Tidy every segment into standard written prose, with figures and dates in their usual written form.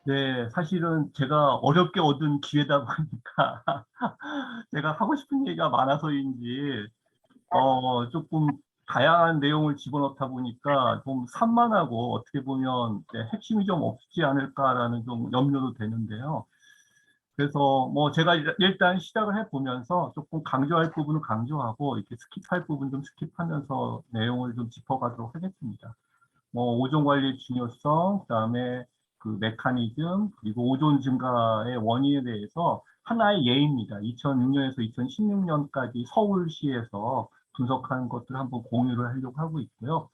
네, 사실은 제가 어렵게 얻은 기회다 보니까 제가 하고 싶은 얘기가 많아서인지 조금 다양한 내용을 집어넣다 보니까 좀 산만하고 어떻게 보면 핵심이 좀 없지 않을까라는 좀 염려도 되는데요. 그래서 뭐 제가 일단 시작을 해보면서 조금 강조할 부분은 강조하고 이렇게 스킵할 부분 좀 스킵하면서 내용을 좀 짚어가도록 하겠습니다. 뭐 오존 관리의 중요성, 그다음에 그 메커니즘, 그리고 오존 증가의 원인에 대해서 하나의 예입니다. 2006년에서 2016년까지 서울시에서 분석한 것들을 한번 공유를 하려고 하고 있고요.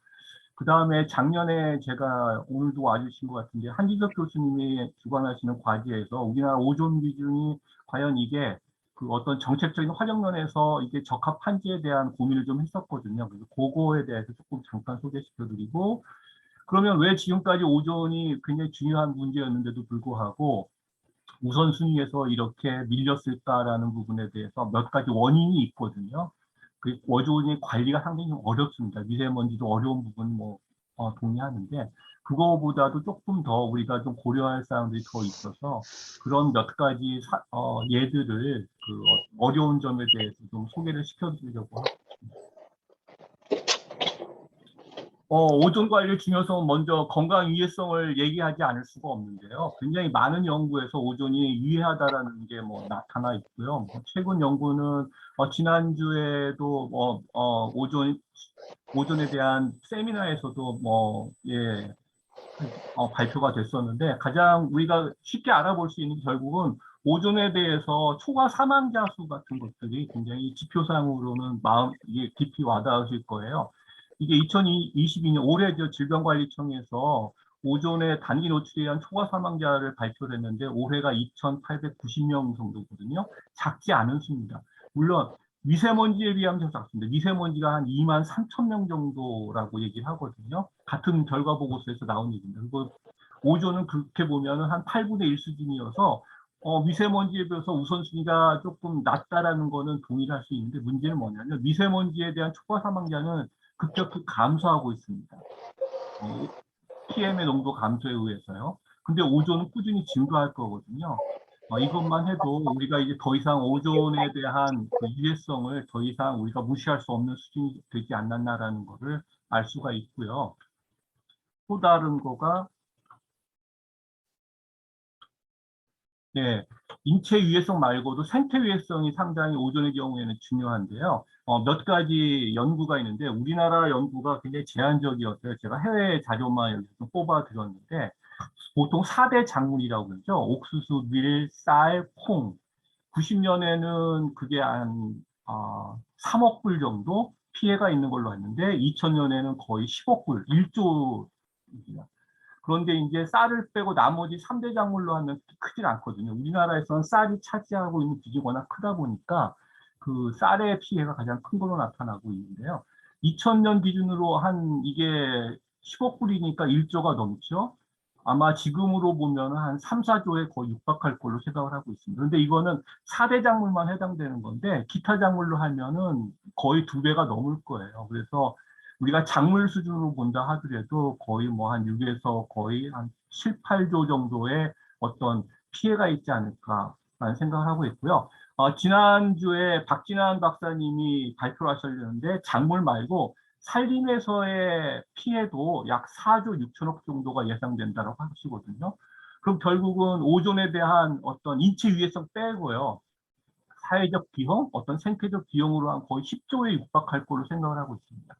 그 다음에 작년에 제가 오늘도 와주신 것 같은데 한지석 교수님이 주관하시는 과제에서 우리나라 오존 비중이 과연 이게 그 어떤 정책적인 활용면에서 이게 적합한지에 대한 고민을 좀 했었거든요. 그래서 그거에 대해서 조금 잠깐 소개시켜드리고, 그러면 왜 지금까지 오존이 굉장히 중요한 문제였는데도 불구하고 우선순위에서 이렇게 밀렸을까라는 부분에 대해서 몇 가지 원인이 있거든요. 그 오존이 관리가 상당히 좀 어렵습니다. 미세먼지도 어려운 부분 뭐 동의하는데, 그거보다도 조금 더 우리가 좀 고려할 사항들이 더 있어서 그런 몇 가지 예들을 그 어려운 점에 대해서 좀 소개를 시켜드리려고 하고. 오존 관리의 중요성은 먼저 건강 유해성을 얘기하지 않을 수가 없는데요. 굉장히 많은 연구에서 오존이 유해하다라는 게 뭐 나타나 있고요. 뭐 최근 연구는 지난주에도 오존에 대한 세미나에서도 발표가 됐었는데, 가장 우리가 쉽게 알아볼 수 있는 게 결국은 오존에 대해서 초과 사망자 수 같은 것들이 굉장히 지표상으로는 이게 깊이 와닿으실 거예요. 이게 2022년 올해 질병관리청에서 오존의 단기 노출에 의한 초과 사망자를 발표를 했는데 올해가 2,890명 정도거든요. 작지 않은 수입니다. 물론 미세먼지에 비하면 좀 작습니다. 미세먼지가 한 2만 3천 명 정도라고 얘기를 하거든요. 같은 결과 보고서에서 나온 얘기입니다. 그리고 오존은 그렇게 보면 한 8분의 1 수준이어서 미세먼지에 비해서 우선순위가 조금 낮다라는 거는 동의할 수 있는데, 문제는 뭐냐면 미세먼지에 대한 초과 사망자는 급격히 감소하고 있습니다. PM의 농도 감소에 의해서요. 근데 오존은 꾸준히 증가할 거거든요. 이것만 해도 우리가 이제 더 이상 오존에 대한 그 유해성을 더 이상 우리가 무시할 수 없는 수준이 되지 않았나라는 것을 알 수가 있고요. 또 다른 거가, 네, 인체 유해성 말고도 생태 유해성이 상당히 오존의 경우에는 중요한데요. 몇 가지 연구가 있는데 우리나라 연구가 굉장히 제한적이었어요. 제가 해외 자료만 여기서 좀 뽑아 드렸는데, 보통 4대 작물이라고 그러죠. 옥수수, 밀, 쌀, 콩. 90년에는 그게 한 3억 불 정도 피해가 있는 걸로 봤는데 2000년에는 거의 10억 불, 1조. 그런데 이제 쌀을 빼고 나머지 3대 작물로 하면 크질 않거든요. 우리나라에서는 쌀이 차지하고 있는 비중이 워낙 크다 보니까 그 쌀의 피해가 가장 큰 걸로 나타나고 있는데요. 2000년 기준으로 한 이게 10억 불이니까 1조가 넘죠. 아마 지금으로 보면 한 3, 4조에 거의 육박할 걸로 생각을 하고 있습니다. 그런데 이거는 4대 작물만 해당되는 건데 기타 작물로 하면은 거의 2배가 넘을 거예요. 그래서 우리가 작물 수준으로 본다 하더라도 거의 뭐 한 6에서 거의 한 7, 8조 정도의 어떤 피해가 있지 않을까라는 생각을 하고 있고요. 지난주에 박진환 박사님이 발표를 하셨는데 작물 말고 산림에서의 피해도 약 4조 6천억 정도가 예상된다고 하시거든요. 그럼 결국은 오존에 대한 어떤 인체 유해성 빼고요. 사회적 비용, 어떤 생태적 비용으로 한 거의 10조에 육박할 걸로 생각을 하고 있습니다.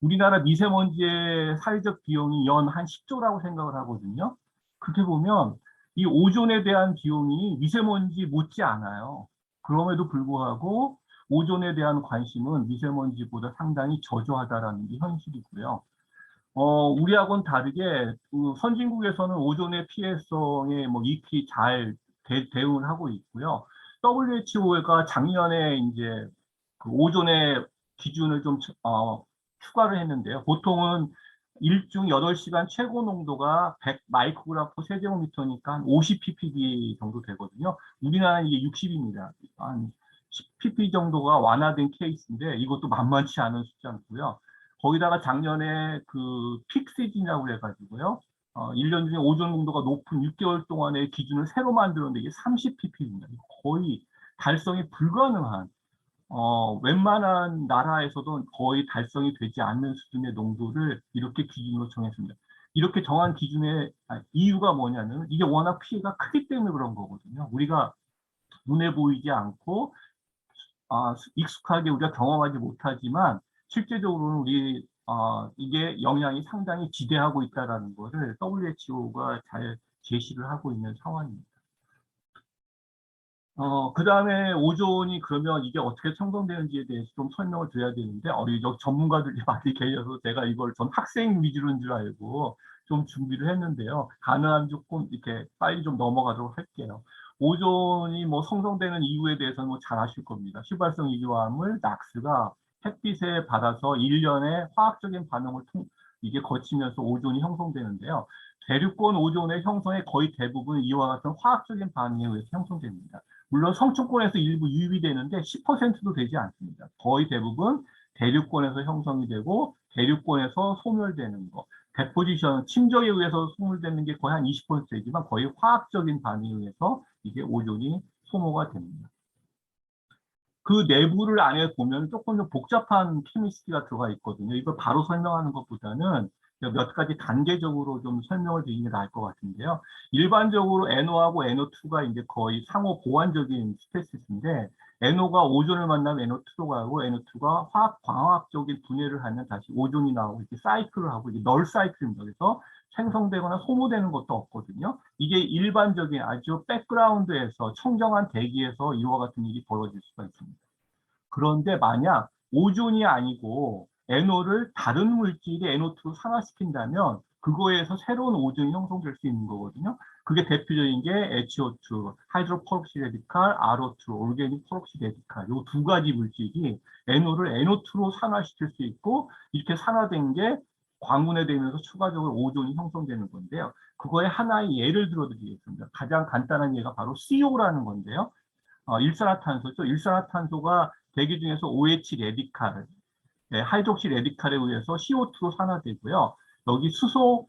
우리나라 미세먼지의 사회적 비용이 연 한 10조라고 생각을 하거든요. 그렇게 보면 이 오존에 대한 비용이 미세먼지 못지 않아요. 그럼에도 불구하고 오존에 대한 관심은 미세먼지보다 상당히 저조하다라는 게 현실이고요. 우리하고는 다르게 그 선진국에서는 오존의 피해성에 뭐 익히 잘 대응을 하고 있고요. WHO가 작년에 이제 그 오존의 기준을 좀 추가를 했는데요. 보통은 일중 8시간 최고 농도가 100 마이크로그램 per 세제곱미터니까 한 50 ppb 정도 되거든요. 우리나라는 이게 60입니다. 한 10 ppb 정도가 완화된 케이스인데 이것도 만만치 않은 숫자고요. 거기다가 작년에 그 픽시즌이라고 해가지고요. 1년 중에 오존 농도가 높은 6개월 동안의 기준을 새로 만들었는데 이게 30ppm입니다. 거의 달성이 불가능한, 웬만한 나라에서도 거의 달성이 되지 않는 수준의 농도를 이렇게 기준으로 정했습니다. 이렇게 정한 기준의 이유가 뭐냐면 이게 워낙 피해가 크기 때문에 그런 거거든요. 우리가 눈에 보이지 않고 익숙하게 우리가 경험하지 못하지만 실제적으로는 이게 영향이 상당히 지대하고 있다는 것을 WHO가 잘 제시를 하고 있는 상황입니다. 그 다음에 오존이 그러면 이게 어떻게 형성되는지에 대해서 좀 설명을 드려야 되는데, 여기 전문가들이 많이 계셔서 제가 이걸 전 학생 위주로인 줄 알고 좀 준비를 했는데요. 가능하면 조금 이렇게 빨리 좀 넘어가도록 할게요. 오존이 뭐 생성되는 이유에 대해서는 뭐 잘 아실 겁니다. 휘발성 이기화합물 낙스가 햇빛에 받아서 일련의 화학적인 반응을 이게 거치면서 오존이 형성되는데요. 대륙권 오존의 형성의 거의 대부분 이와 같은 화학적인 반응에 의해서 형성됩니다. 물론 성층권에서 일부 유입이 되는데 10%도 되지 않습니다. 거의 대부분 대륙권에서 형성이 되고 대륙권에서 소멸되는 거. 데포지션, 침적에 의해서 소멸되는 게 거의 한 20%이지만 거의 화학적인 반응에 의해서 이게 오존이 소모가 됩니다. 그 내부를 안에 보면 조금 더 복잡한 케미스트리가 들어가 있거든요. 이걸 바로 설명하는 것보다는 몇 가지 단계적으로 좀 설명을 드리는 게 나을 것 같은데요. 일반적으로 NO하고 NO2가 이제 거의 상호 보완적인 스페시스인데, NO가 오존을 만나면 NO2로 가고, NO2가 광학적인 분해를 하면 다시 오존이 나오고, 이렇게 사이클을 하고, 이게 널 사이클입니다. 그래서 생성되거나 소모되는 것도 없거든요. 이게 일반적인 아주 백그라운드에서 청정한 대기에서 이와 같은 일이 벌어질 수가 있습니다. 그런데 만약 오존이 아니고 NO를 다른 물질이 NO2로 산화시킨다면 그거에서 새로운 오존이 형성될 수 있는 거거든요. 그게 대표적인 게 HO2, 하이드로퍼록시 레디칼, RO2, 올게닉 퍼록시 레디칼. 이 두 가지 물질이 NO를 NO2로 산화시킬 수 있고, 이렇게 산화된 게 광분해 되면서 추가적으로 오존이 형성되는 건데요. 그거의 하나의 예를 들어드리겠습니다. 가장 간단한 예가 바로 CO라는 건데요. 일산화탄소죠. 일산화탄소가 대기 중에서 OH 레디칼, 하이드록시 레디칼에 의해서 CO2로 산화되고요. 여기 수소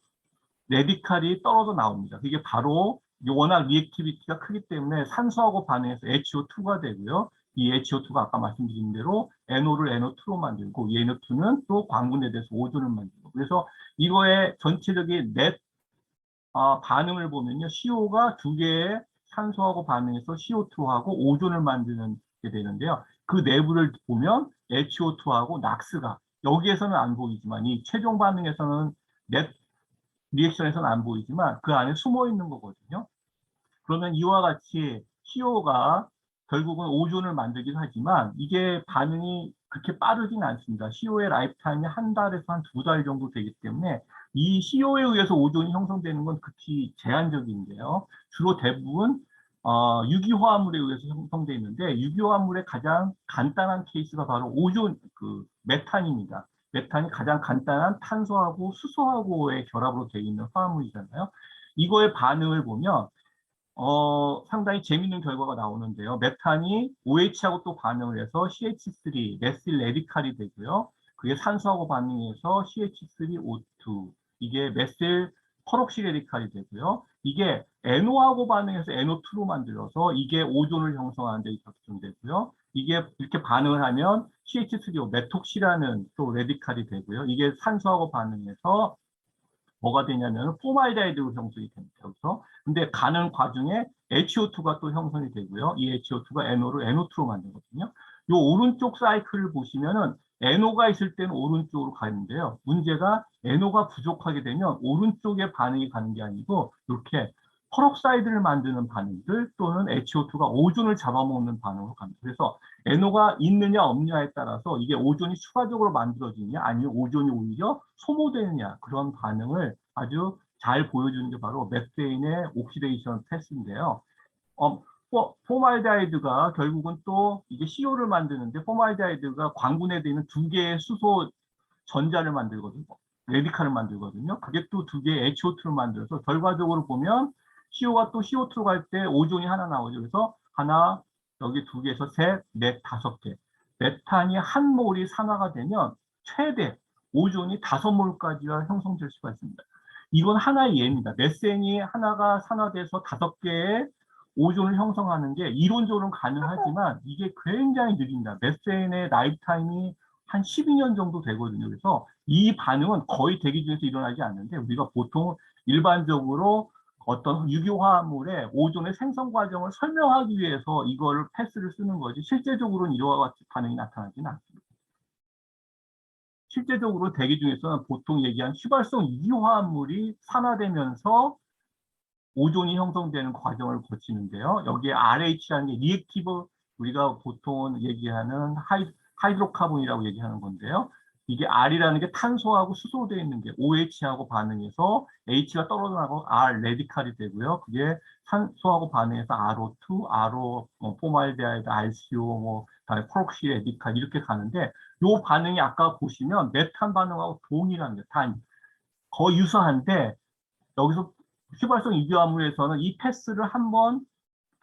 레디칼이 떨어져 나옵니다. 그게 바로 워낙 리액티비티가 크기 때문에 산소하고 반응해서 HO2가 되고요. 이 HO2가 아까 말씀드린 대로 NO를 NO2로 만들고, 이 NO2는 또 광분해돼서 오존을 만들고. 그래서 이거의 전체적인 넷 반응을 보면요. CO가 두 개의 산소하고 반응해서 CO2하고 오존을 만드는 게 되는데요. 그 내부를 보면 HO2하고 낙스가 여기에서는 안 보이지만 이 최종 반응에서는 넷 리액션에서는 안 보이지만 그 안에 숨어 있는 거거든요. 그러면 이와 같이 CO가 결국은 오존을 만들긴 하지만 이게 반응이 그렇게 빠르진 않습니다. CO의 라이프 타임이 한 달에서 한 두 달 정도 되기 때문에 이 CO에 의해서 오존이 형성되는 건 극히 제한적인데요. 주로 대부분 유기화합물에 의해서 형성되어 있는데, 유기화합물의 가장 간단한 케이스가 바로 메탄입니다. 메탄이 가장 간단한 탄소하고 수소하고의 결합으로 되어 있는 화합물이잖아요. 이거의 반응을 보면 상당히 재밌는 결과가 나오는데요. 메탄이 OH하고 또 반응을 해서 CH3, 메실 레디칼이 되고요. 그게 산소하고 반응해서 CH3O2, 이게 메실 퍼록시 레디칼이 되고요. 이게 NO하고 반응해서 NO2로 만들어서 이게 오존을 형성하는 데 작용되고요. 이게 이렇게 반응을 하면 CH3O, 메톡시라는 또 레디칼이 되고요. 이게 산소하고 반응해서 뭐가 되냐면 포말데하이드로 형성이 됩니다. 그래서 근데 가는 과정에 HO2가 또 형성이 되고요. 이 HO2가 NO를 NO2로 만들거든요. 이 오른쪽 사이클을 보시면은 NO가 있을 때는 오른쪽으로 가는데요. 문제가 NO가 부족하게 되면 오른쪽에 반응이 가는 게 아니고 이렇게 퍼럭사이드를 만드는 반응들 또는 HO2가 오존을 잡아먹는 반응으로 갑니다. 그래서 NO가 있느냐 없느냐에 따라서 이게 오존이 추가적으로 만들어지느냐 아니면 오존이 오히려 소모되느냐, 그런 반응을 아주 잘 보여주는 게 바로 맥베인의 옥시데이션 테스트인데요. 포말데하이드가 결국은 또 이게 CO를 만드는데, 포말데하이드가 광분해되는 두 개의 수소 전자를 만들거든요. 레디칼을 만들거든요. 그게 또 두 개의 HO2를 만들어서 결과적으로 보면 CO가 또 CO2로 갈 때 오존이 하나 나오죠. 그래서 하나, 여기 두 개에서 셋, 넷, 다섯 개. 메탄이 한 몰이 산화가 되면 최대 오존이 5몰까지가 형성될 수가 있습니다. 이건 하나의 예입니다. 메센이 하나가 산화돼서 5개의 오존을 형성하는 게 이론적으로는 가능하지만 이게 굉장히 느립니다. 메센의 라이프 타임이 한 12년 정도 되거든요. 그래서 이 반응은 거의 대기 중에서 일어나지 않는데 우리가 보통 일반적으로 어떤 유기화합물의 오존의 생성 과정을 설명하기 위해서 이거를 패스를 쓰는 거지 실제적으로는 이와 같이 반응이 나타나지는 않습니다. 실제적으로 대기 중에서는 보통 얘기한 휘발성 유기화합물이 산화되면서 오존이 형성되는 과정을 거치는데요. 여기에 RH라는 게 리액티브, 우리가 보통 얘기하는 하이드로카본이라고 얘기하는 건데요. 이게 R이라는 게 탄소하고 수소로 되어 있는 게 OH하고 반응해서 H가 떨어져 나가고 R 레디칼이 되고요. 그게 산소하고 반응해서 RO2, RO, 포말데하이드, RCO, 다음에 프록시 레디칼 이렇게 가는데 이 반응이 아까 보시면 메탄 반응하고 동일합니다. 거의 유사한데 여기서 휘발성 유기화합물에서는 이 패스를 한번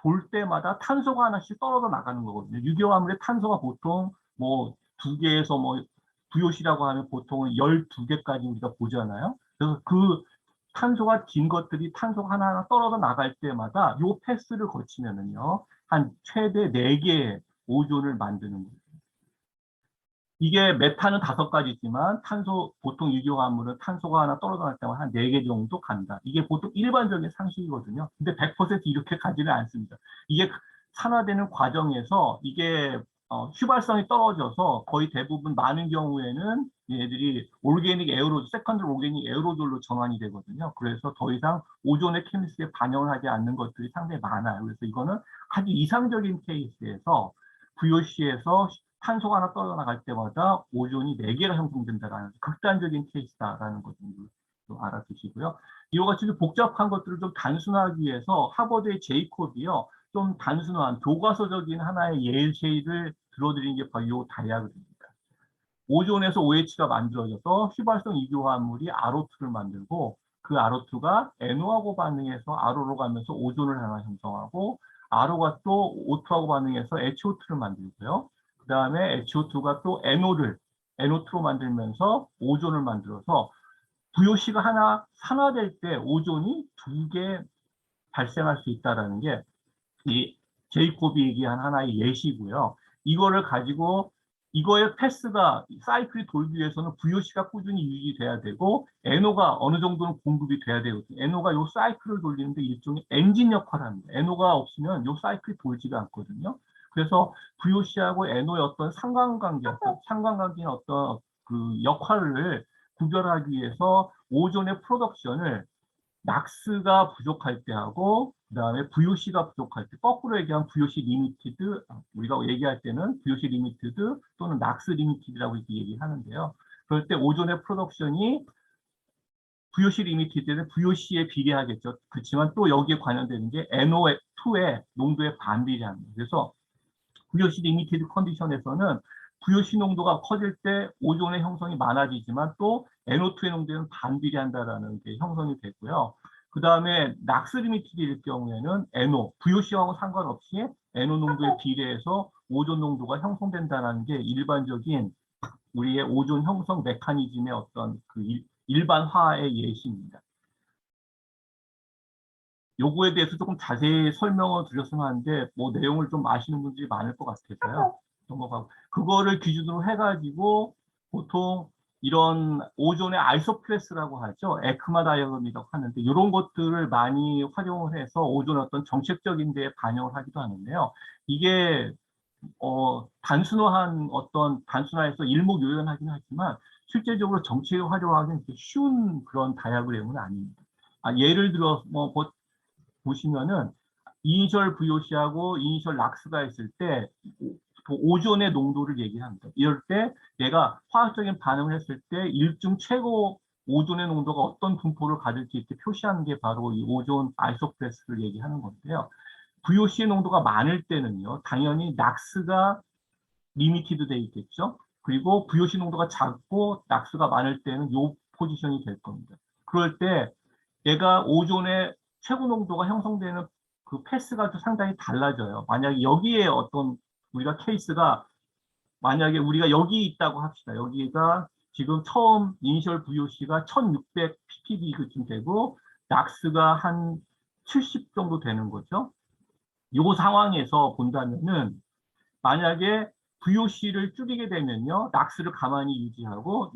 돌 때마다 탄소가 하나씩 떨어져 나가는 거거든요. 유기화합물의 탄소가 보통 뭐 2개에서 VOC라고 하면 보통 12개까지 우리가 보잖아요. 그래서 그 탄소가 긴 것들이 탄소가 하나하나 떨어져 나갈 때마다 이 패스를 거치면은요, 한 최대 4개의 오존을 만드는 거예요. 이게 메탄은 5가지지만 보통 유기화합물은 탄소가 하나 떨어져 날 때마다 한 4개 정도 간다. 이게 보통 일반적인 상식이거든요. 근데 100% 이렇게 가지는 않습니다. 이게 산화되는 과정에서 이게 휘발성이 떨어져서 거의 대부분 많은 경우에는 얘들이 세컨드 오르게닉 에어로졸로 전환이 되거든요. 그래서 더 이상 오존의 케미스트리에 반영을 하지 않는 것들이 상당히 많아요. 그래서 이거는 아주 이상적인 케이스에서 VOC에서 탄소가 하나 떨어져 나갈 때마다 오존이 4개가 형성된다라는 극단적인 케이스다라는 것을 좀 알아두시고요. 이와 같이 복잡한 것들을 좀 단순화하기 위해서 하버드의 제이콥이요. 좀 단순한 교과서적인 하나의 예시를 들어드린 게 바로 이 다이아그램입니다. 오존에서 OH가 만들어져서 휘발성 이교화합물이 RO2를 만들고 그 RO2가 NO하고 반응해서 RO로 가면서 오존을 하나 형성하고 RO가 또 O2하고 반응해서 HO2를 만들고요. 그 다음에 HO2가 또 NO2로 만들면서 오존을 만들어서 VOC가 하나 산화될 때 오존이 2개 발생할 수 있다는 게 이 제이콥이 얘기한 하나의 예시고요. 이거를 가지고 이거의 패스가 사이클이 돌기 위해서는 VOC가 꾸준히 유지돼야 되고 NO가 어느 정도는 공급이 돼야 되거든요. NO가 이 사이클을 돌리는데 일종의 엔진 역할을 합니다. NO가 없으면 이 사이클이 돌지가 않거든요. 그래서 VOC하고 NO의 어떤 상관관계인 어떤 그 역할을 구별하기 위해서 오존의 프로덕션을 낙스가 부족할 때 하고 그다음에 VOC가 부족할 때 거꾸로 얘기하면 VOC 리미티드 우리가 얘기할 때는 VOC 리미티드 또는 낙스 리미티드라고 이렇게 얘기하는데요. 그럴 때 오존의 프로덕션이 VOC 리미티드는 VOC에 비례하겠죠. 그렇지만 또 여기에 관련되는 게 NO2의 농도에 반비례합니다. 그래서 VOC 리미티드 컨디션에서는 VOC 농도가 커질 때 오존의 형성이 많아지지만 또 NO2의 농도는 반비례한다라는 게 형성이 되고요. 그 다음에 낙스 리미티드일 경우에는 VOC하고 상관없이 NO 농도에 비례해서 오존 농도가 형성된다는 게 일반적인 우리의 오존 형성 메커니즘의 어떤 그 일반화의 예시입니다. 요거에 대해서 조금 자세히 설명을 드렸으면 하는데 뭐 내용을 좀 아시는 분들이 많을 것 같아서요. 그거를 기준으로 해가지고 보통 이런 오존의 아이소플레스라고 하죠. 에크마 다이어그램이라고 하는데 이런 것들을 많이 활용을 해서 오존 어떤 정책적인 데에 반영을 하기도 하는데요. 이게 단순화해서 일목요연하긴 하지만 실제적으로 정책에 활용하기는 쉬운 그런 다이어그램은 아닙니다. 예를 들어 보시면은 이니셜 VOC하고 이니셜 락스가 있을 때 오존의 농도를 얘기합니다. 이럴 때 얘가 화학적인 반응을 했을 때 일중 최고 오존의 농도가 어떤 분포를 가질지 이렇게 표시하는 게 바로 이 오존 아이소플레스를 얘기하는 건데요. VOC의 농도가 많을 때는요, 당연히 락스가 리미티드 돼 있겠죠. 그리고 VOC 농도가 작고 락스가 많을 때는 이 포지션이 될 겁니다. 그럴 때 얘가 오존의 최고 농도가 형성되는 그 패스가 상당히 달라져요. 만약에 여기에 어떤 우리가 케이스가 만약에 우리가 여기 있다고 합시다. 여기가 지금 처음 이니셜 VOC가 1600 ppb 그쯤 되고 낙스가 한 70 정도 되는 거죠. 이 상황에서 본다면은 만약에 VOC를 줄이게 되면요, 낙스를 가만히 유지하고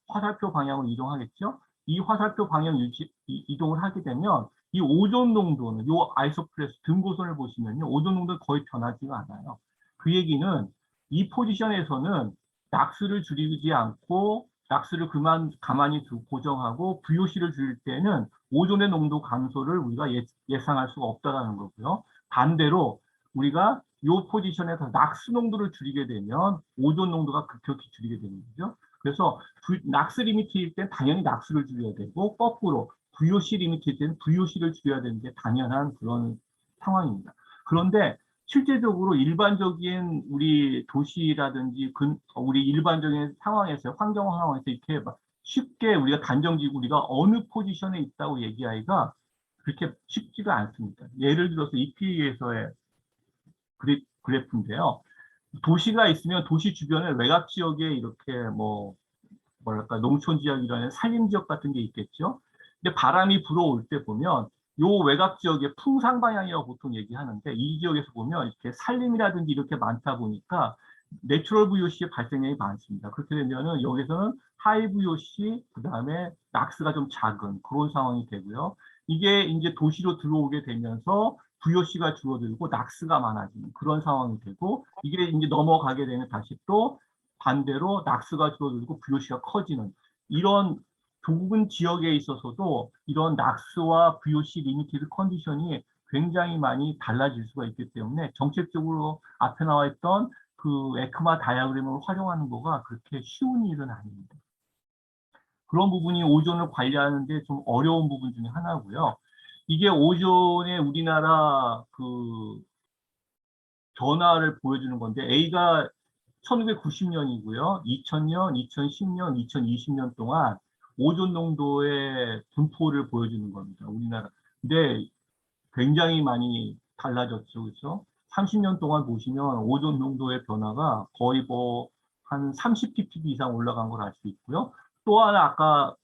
화살표 방향으로 이동하겠죠. 이 화살표 방향 이동을 하게 되면 이 오존 농도는 요 아이소프레스 등고선을 보시면요, 오존 농도는 거의 변하지가 않아요. 그 얘기는 이 포지션에서는 낙스를 줄이지 않고 낙스를 가만히 두고 고정하고 VOC를 줄일 때는 오존의 농도 감소를 우리가 예상할 수가 없다는 거고요. 반대로 우리가 이 포지션에서 낙스 농도를 줄이게 되면 오존 농도가 급격히 줄이게 되는 거죠. 그래서 낙스 리미트일 땐 당연히 낙스를 줄여야 되고 거꾸로 VOC 리미트일 때는 VOC를 줄여야 되는 게 당연한 그런 상황입니다. 그런데 실제적으로 일반적인 우리 도시라든지 우리 일반적인 상황에서 환경 상황에서 이렇게 쉽게 우리가 단정지고 우리가 어느 포지션에 있다고 얘기하기가 그렇게 쉽지가 않습니다. 예를 들어서 EPA에서의 그래프인데요. 도시가 있으면 도시 주변에 외곽 지역에 이렇게 뭐랄까 농촌 지역이라는 산림 지역 같은 게 있겠죠. 근데 바람이 불어올 때 보면 요 외곽 지역의 풍상 방향이라고 보통 얘기하는데 이 지역에서 보면 이렇게 산림이라든지 이렇게 많다 보니까 내추럴 VOC의 발생량이 많습니다. 그렇게 되면은 여기서는 하이 VOC 그다음에 낙스가 좀 작은 그런 상황이 되고요. 이게 이제 도시로 들어오게 되면서 VOC가 줄어들고 낙스가 많아지는 그런 상황이 되고 이게 이제 넘어가게 되면 다시 또 반대로 낙스가 줄어들고 VOC가 커지는 이런 좁은 지역에 있어서도 이런 낙스와 VOC 리미티드 컨디션이 굉장히 많이 달라질 수가 있기 때문에 정책적으로 앞에 나와 있던 그 에크마 다이어그램을 활용하는 거가 그렇게 쉬운 일은 아닙니다. 그런 부분이 오존을 관리하는 데 좀 어려운 부분 중에 하나고요. 이게 오존의 우리나라 그 변화를 보여주는 건데 A가 1990년이고요. 2000년, 2010년, 2020년 동안 오존 농도의 분포를 보여주는 겁니다. 우리나라. 근데 굉장히 많이 달라졌죠. 그렇죠? 30년 동안 보시면 오존 농도의 변화가 거의 한 30 ppb 이상 올라간 걸 알 수 있고요. 또 하나 아까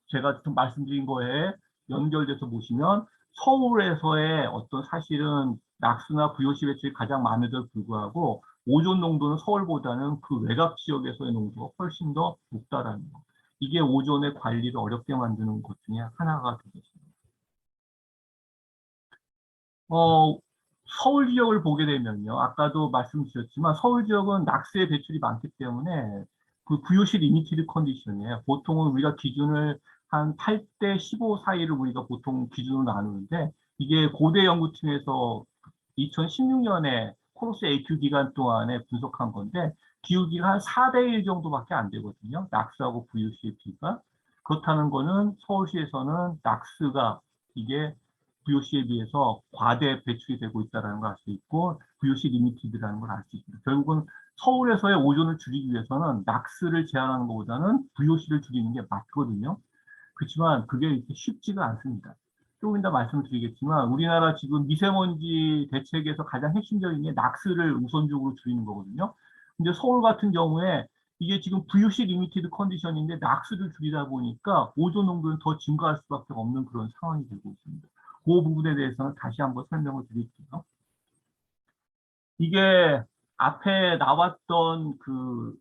제가 좀 말씀드린 거에 연결돼서 보시면 서울에서의 어떤 사실은 낙스나 VOC 배출이 가장 많은데도 불구하고 오존 농도는 서울보다는 그 외곽 지역에서의 농도가 훨씬 더 높다라는 거. 이게 오존의 관리를 어렵게 만드는 것 중에 하나가 되겠습니다. 서울 지역을 보게 되면요. 아까도 말씀드렸지만 서울 지역은 낙스의 배출이 많기 때문에 그 VOC 리미티드 컨디션이에요. 보통은 우리가 기준을 한 8대 15 사이를 우리가 보통 기준으로 나누는데 이게 고대 연구팀에서 2016년에 코러스 AQ 기간 동안에 분석한 건데 기울기가 한 4대 1 정도밖에 안 되거든요. 낙스하고 VOC의 비가. 그렇다는 거는 서울시에서는 낙스가 이게 VOC에 비해서 과대 배출이 되고 있다는 걸 알 수 있고 VOC 리미티드라는 걸 알 수 있습니다. 결국은 서울에서의 오존을 줄이기 위해서는 낙스를 제한하는 것보다는 VOC를 줄이는 게 맞거든요. 그렇지만 그게 이렇게 쉽지가 않습니다. 조금 이따 말씀드리겠지만 우리나라 지금 미세먼지 대책에서 가장 핵심적인 게 낙스를 우선적으로 줄이는 거거든요. 근데 서울 같은 경우에 이게 지금 VOC 리미티드 컨디션인데 낙스를 줄이다 보니까 오존 농도는 더 증가할 수밖에 없는 그런 상황이 되고 있습니다. 그 부분에 대해서는 다시 한번 설명을 드릴게요. 이게 앞에 나왔던 그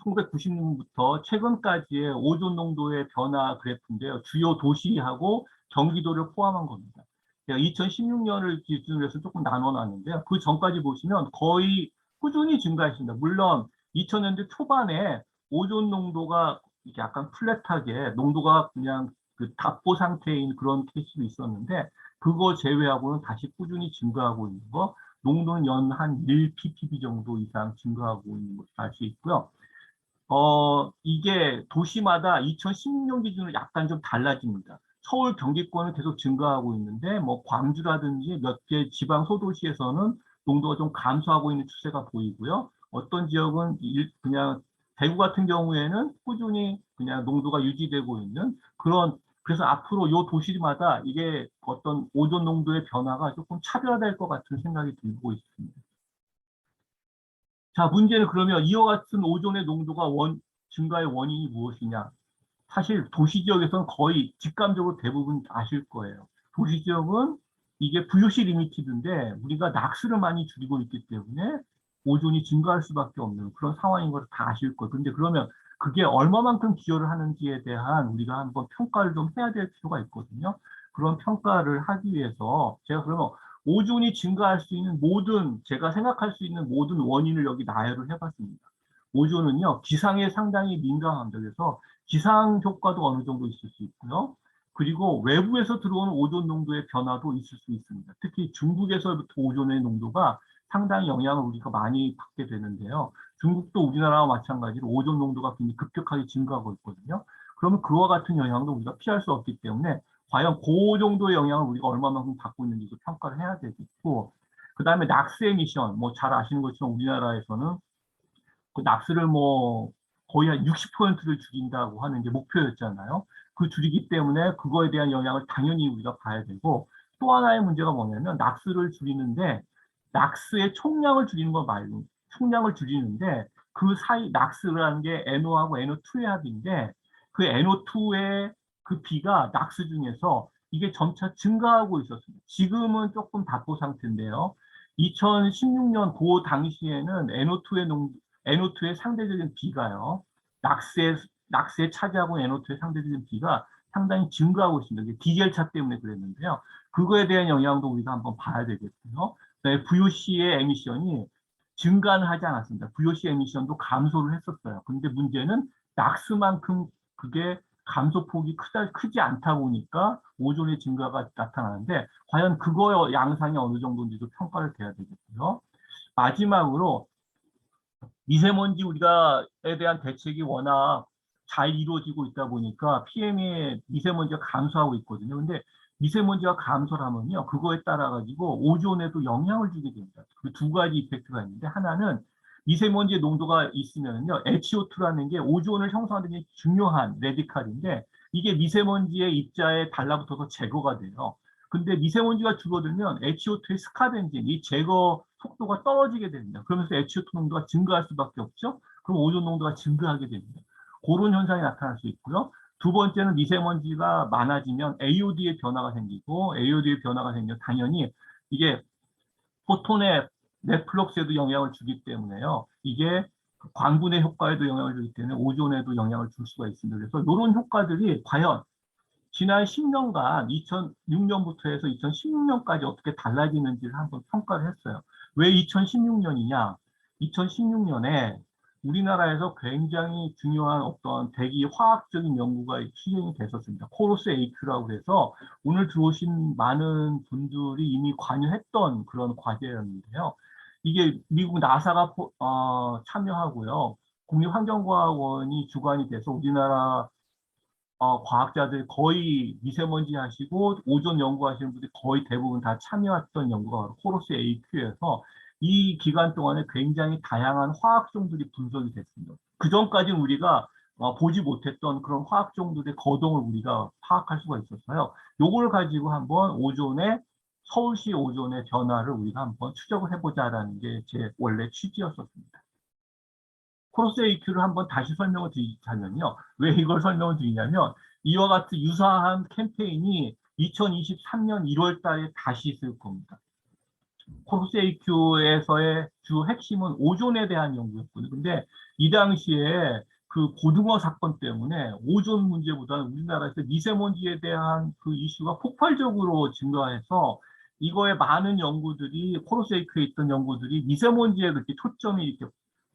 1990년부터 최근까지의 오존 농도의 변화 그래프인데요. 주요 도시하고 경기도를 포함한 겁니다. 2016년을 기준으로 해서 조금 나눠놨는데요. 그 전까지 보시면 거의 꾸준히 증가했습니다. 물론 2000년대 초반에 오존 농도가 이렇게 약간 플랫하게 농도가 그냥 그 답보 상태인 그런 케이스도 있었는데 그거 제외하고는 다시 꾸준히 증가하고 있는 거, 농도는 연 한 1 ppb 정도 이상 증가하고 있는 것을 알 수 있고요. 이게 도시마다 2016년 기준으로 약간 좀 달라집니다. 서울 경기권은 계속 증가하고 있는데, 뭐, 광주라든지 몇 개 지방 소도시에서는 농도가 좀 감소하고 있는 추세가 보이고요. 어떤 지역은 그냥 대구 같은 경우에는 꾸준히 그냥 농도가 유지되고 있는 그래서 앞으로 요 도시마다 이게 어떤 오존 농도의 변화가 조금 차별화될 것 같은 생각이 들고 있습니다. 자, 문제는 그러면 이와 같은 오존의 농도가 증가의 원인이 무엇이냐? 사실 도시 지역에서는 거의 직감적으로 대부분 아실 거예요. 도시 지역은 이게 VOC 리미티드인데 우리가 낙수를 많이 줄이고 있기 때문에 오존이 증가할 수밖에 없는 그런 상황인 걸 다 아실 거예요. 근데 그러면 그게 얼마만큼 기여를 하는지에 대한 우리가 한번 평가를 좀 해야 될 필요가 있거든요. 그런 평가를 하기 위해서 제가 그러면 오존이 증가할 수 있는 모든, 제가 생각할 수 있는 모든 원인을 여기 나열을 해봤습니다. 오존은요, 기상에 상당히 민감합니다. 그래서 기상 효과도 어느 정도 있을 수 있고요. 그리고 외부에서 들어오는 오존 농도의 변화도 있을 수 있습니다. 특히 중국에서부터 오존의 농도가 상당히 영향을 우리가 많이 받게 되는데요. 중국도 우리나라와 마찬가지로 오존 농도가 굉장히 급격하게 증가하고 있거든요. 그러면 그와 같은 영향도 우리가 피할 수 없기 때문에 과연 그 정도의 영향을 우리가 얼마만큼 받고 있는지도 평가를 해야 되겠고, 그 다음에 낙스 에미션, 뭐 잘 아시는 것처럼 우리나라에서는 그 낙스를 뭐 거의 한 60%를 줄인다고 하는 게 목표였잖아요. 그 줄이기 때문에 그거에 대한 영향을 당연히 우리가 봐야 되고, 또 하나의 문제가 뭐냐면 낙스를 줄이는데 낙스의 총량을 줄이는 거 말고 총량을 줄이는데 그 사이 낙스라는 게 NO하고 NO2의 합인데 그 NO2의 그 비가 낙스 중에서 이게 점차 증가하고 있었습니다. 지금은 조금 답보 상태인데요. 2016년 그 당시에는 NO2의 상대적인 비가요. 낙스에 차지하고 NO2의 상대적인 비가 상당히 증가하고 있습니다. 이게 디젤차 때문에 그랬는데요. 그거에 대한 영향도 우리가 한번 봐야 되겠고요. VOC의 에미션이 증가는 하지 않았습니다. VOC 에미션도 감소를 했었어요. 근데 문제는 낙스만큼 그게 감소폭이 크지 않다 보니까 오존의 증가가 나타나는데 과연 그거 양상이 어느 정도인지도 평가를 해야 되겠고요. 마지막으로 미세먼지 우리가에 대한 대책이 워낙 잘 이루어지고 있다 보니까 PM의 미세먼지가 감소하고 있거든요. 근데 미세먼지가 감소를 하면요. 그거에 따라 가지고 오존에도 영향을 주게 됩니다. 그 두 가지 이펙트가 있는데 하나는 미세먼지의 농도가 있으면요. HO2라는 게 오존을 형성하는 게 중요한 레디칼인데 이게 미세먼지의 입자에 달라붙어서 제거가 돼요. 근데 미세먼지가 줄어들면 HO2의 스카벤진, 이 제거 속도가 떨어지게 됩니다. 그러면서 HO2 농도가 증가할 수밖에 없죠. 그럼 오존 농도가 증가하게 됩니다. 그런 현상이 나타날 수 있고요. 두 번째는 미세먼지가 많아지면 AOD의 변화가 생기고 AOD의 변화가 생기면 당연히 이게 포톤의 넷플럭스에도 영향을 주기 때문에요. 이게 광분의 효과에도 영향을 주기 때문에 오존에도 영향을 줄 수가 있습니다. 그래서 이런 효과들이 과연 지난 10년간 2006년부터 해서 2016년까지 어떻게 달라지는지를 한번 평가를 했어요. 왜 2016년이냐? 2016년에 우리나라에서 굉장히 중요한 어떤 대기 화학적인 연구가 시행이 됐었습니다. 코로스 AQ라고 해서 오늘 들어오신 많은 분들이 이미 관여했던 그런 과제였는데요. 이게 미국 나사가 참여하고요. 국립환경과학원이 주관이 돼서 우리나라 과학자들 거의 미세먼지 하시고 오존 연구하시는 분들이 거의 대부분 다 참여했던 연구가 코로스 AQ에서 이 기간 동안에 굉장히 다양한 화학종들이 분석이 됐습니다. 그 전까지는 우리가 보지 못했던 그런 화학종들의 거동을 우리가 파악할 수가 있었어요. 요걸 가지고 한번 서울시 오존의 변화를 우리가 한번 추적을 해보자라는 게 제 원래 취지였었습니다. 코러스 AQ를 한번 다시 설명을 드리자면요. 왜 이걸 설명을 드리냐면 이와 같은 유사한 캠페인이 2023년 1월 달에 다시 있을 겁니다. 코러스 AQ에서의 주 핵심은 오존에 대한 연구였거든요. 근데 이 당시에 그 고등어 사건 때문에 오존 문제보다는 우리나라에서 미세먼지에 대한 그 이슈가 폭발적으로 증가해서 이거에 많은 연구들이 코러스 AQ에 있던 연구들이 미세먼지에 그렇게 초점이 이렇게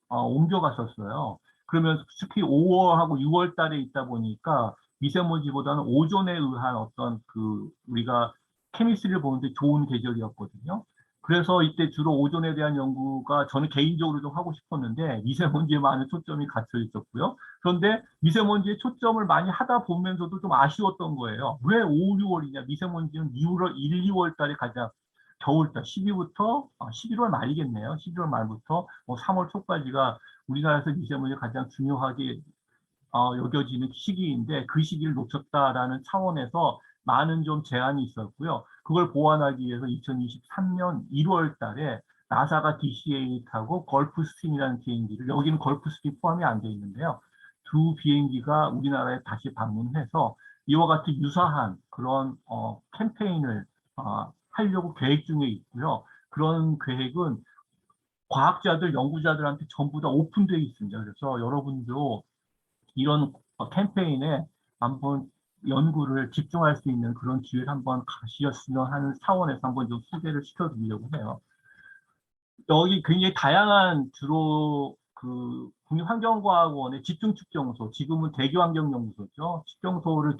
옮겨갔었어요. 그러면 특히 5월하고 6월 달에 있다 보니까 미세먼지보다는 오존에 의한 어떤 그 우리가 케미스트리를 보는데 좋은 계절이었거든요. 그래서 이때 주로 오존에 대한 연구가 저는 개인적으로 좀 하고 싶었는데 미세먼지에 많은 초점이 갇혀 있었고요. 그런데 미세먼지에 초점을 많이 하다 보면서도 좀 아쉬웠던 거예요. 왜 5, 6월이냐? 미세먼지는 1, 2월 달에 가장 겨울달 10위부터 11월 말이겠네요. 11월 말부터 3월 초까지가 우리나라에서 미세먼지가 가장 중요하게 여겨지는 시기인데 그 시기를 놓쳤다라는 차원에서 많은 좀 제한이 있었고요. 그걸 보완하기 위해서 2023년 1월 달에 나사가 DCA 타고 걸프스팀이라는 비행기를 여기는 걸프스팀 포함이 안 돼 있는데요. 두 비행기가 우리나라에 다시 방문해서 이와 같이 유사한 그런 캠페인을 하려고 계획 중에 있고요. 그런 계획은 과학자들, 연구자들한테 전부 다 오픈되어 있습니다. 그래서 여러분도 이런 캠페인에 한번 연구를 집중할 수 있는 그런 기회를 한번 가시었으면 하는 차원에서 한번 좀 소개를 시켜드리려고 해요. 여기 굉장히 다양한 주로 그 국립환경과학원의 집중측정소, 지금은 대기환경연구소죠. 측정소를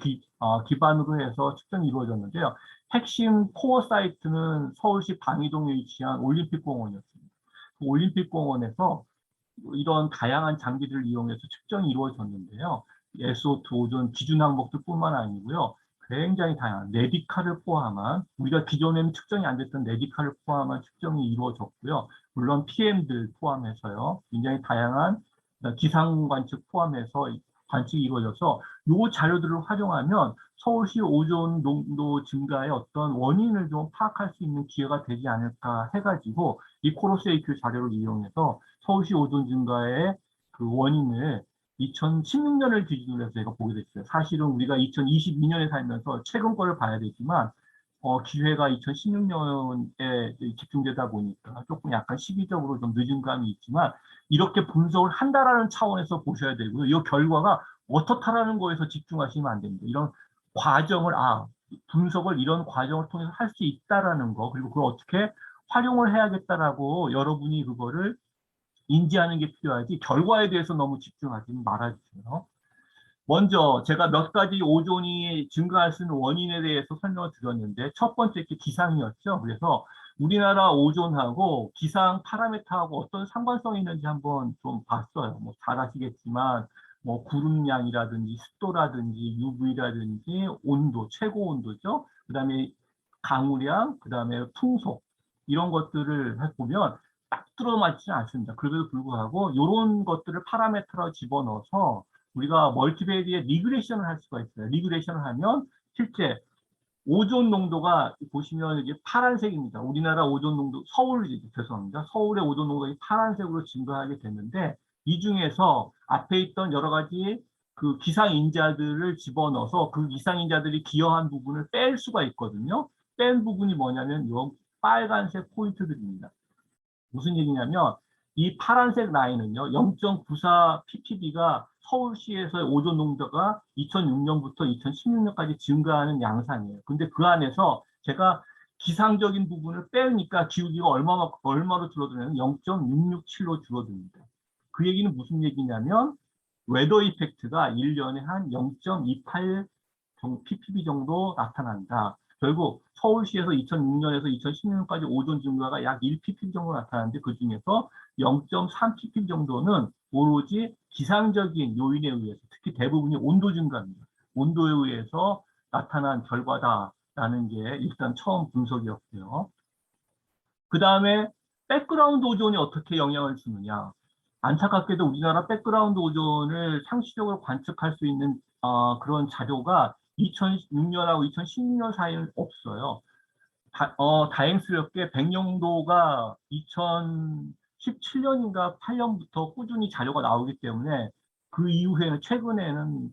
기반으로 해서 측정이 이루어졌는데요. 핵심 코어 사이트는 서울시 방이동에 위치한 올림픽공원이었습니다. 그 올림픽공원에서 이런 다양한 장비들을 이용해서 측정이 이루어졌는데요. SO2 오존 기준 항목들뿐만 아니고요. 굉장히 다양한 레디카를 포함한 우리가 기존에는 측정이 안 됐던 레디카를 포함한 측정이 이루어졌고요. 물론 PM들 포함해서요. 굉장히 다양한 기상 관측 포함해서 관측이 이루어져서 이 자료들을 활용하면 서울시 오존 농도 증가의 어떤 원인을 좀 파악할 수 있는 기회가 되지 않을까 해가지고 이 코로스-AQ 자료를 이용해서 서울시 오존 증가의 그 원인을 2016년을 기준으로 해서 제가 보게 됐어요. 사실은 우리가 2022년에 살면서 최근 거를 봐야 되지만 기회가 2016년에 집중되다 보니까 조금 약간 시기적으로 좀 늦은 감이 있지만 이렇게 분석을 한다라는 차원에서 보셔야 되고요. 이 결과가 어떻다라는 거에서 집중하시면 안 됩니다. 이런 과정을 분석을 이런 과정을 통해서 할 수 있다라는 거 그리고 그걸 어떻게 활용을 해야겠다라고 여러분이 그거를 인지하는 게 필요하지 결과에 대해서 너무 집중하지는 말아주세요. 먼저 제가 몇 가지 오존이 증가할 수 있는 원인에 대해서 설명을 드렸는데 첫 번째 게 기상이었죠. 그래서 우리나라 오존하고 기상 파라미터하고 어떤 상관성이 있는지 한번 좀 봤어요. 뭐 잘 아시겠지만 뭐 구름량이라든지 습도라든지 UV라든지 온도, 최고 온도죠. 그다음에 강우량, 그다음에 풍속 이런 것들을 해보면 딱 들어맞지는 않습니다. 그럼에도 불구하고 이런 것들을 파라미터로 집어넣어서 우리가 멀티베리에 리그레이션을 할 수가 있어요. 리그레이션을 하면 실제 오존 농도가 보시면 이게 파란색입니다. 우리나라 오존 농도, 죄송합니다. 서울의 오존 농도가 파란색으로 증가하게 됐는데 이 중에서 앞에 있던 여러 가지 그 기상인자들을 집어넣어서 그 기상인자들이 기여한 부분을 뺄 수가 있거든요. 뺀 부분이 뭐냐면 이 빨간색 포인트들입니다. 무슨 얘기냐면 이 파란색 라인은요. 0.94 ppb가 서울시에서의 오존 농도가 2006년부터 2016년까지 증가하는 양상이에요. 근데 그 안에서 제가 기상적인 부분을 빼니까 기울기가 얼마로 줄어드냐면 0.667로 줄어듭니다. 그 얘기는 무슨 얘기냐면 웨더 이펙트가 1년에 한 0.28 ppb 정도 나타난다. 결국 서울시에서 2006년에서 2016년까지 오존 증가가 약 1ppb 정도 나타나는데 그 중에서 0.3 ppb 정도는 오로지 기상적인 요인에 의해서 특히 대부분이 온도 증가입니다. 온도에 의해서 나타난 결과다라는 게 일단 처음 분석이었고요. 그 다음에 백그라운드 오존이 어떻게 영향을 주느냐. 안타깝게도 우리나라 백그라운드 오존을 상시적으로 관측할 수 있는 그런 자료가 2006년하고 2016년 사이에는 없어요. 다행스럽게 백령도가 2017년인가 8년부터 꾸준히 자료가 나오기 때문에 그 이후에는 최근에는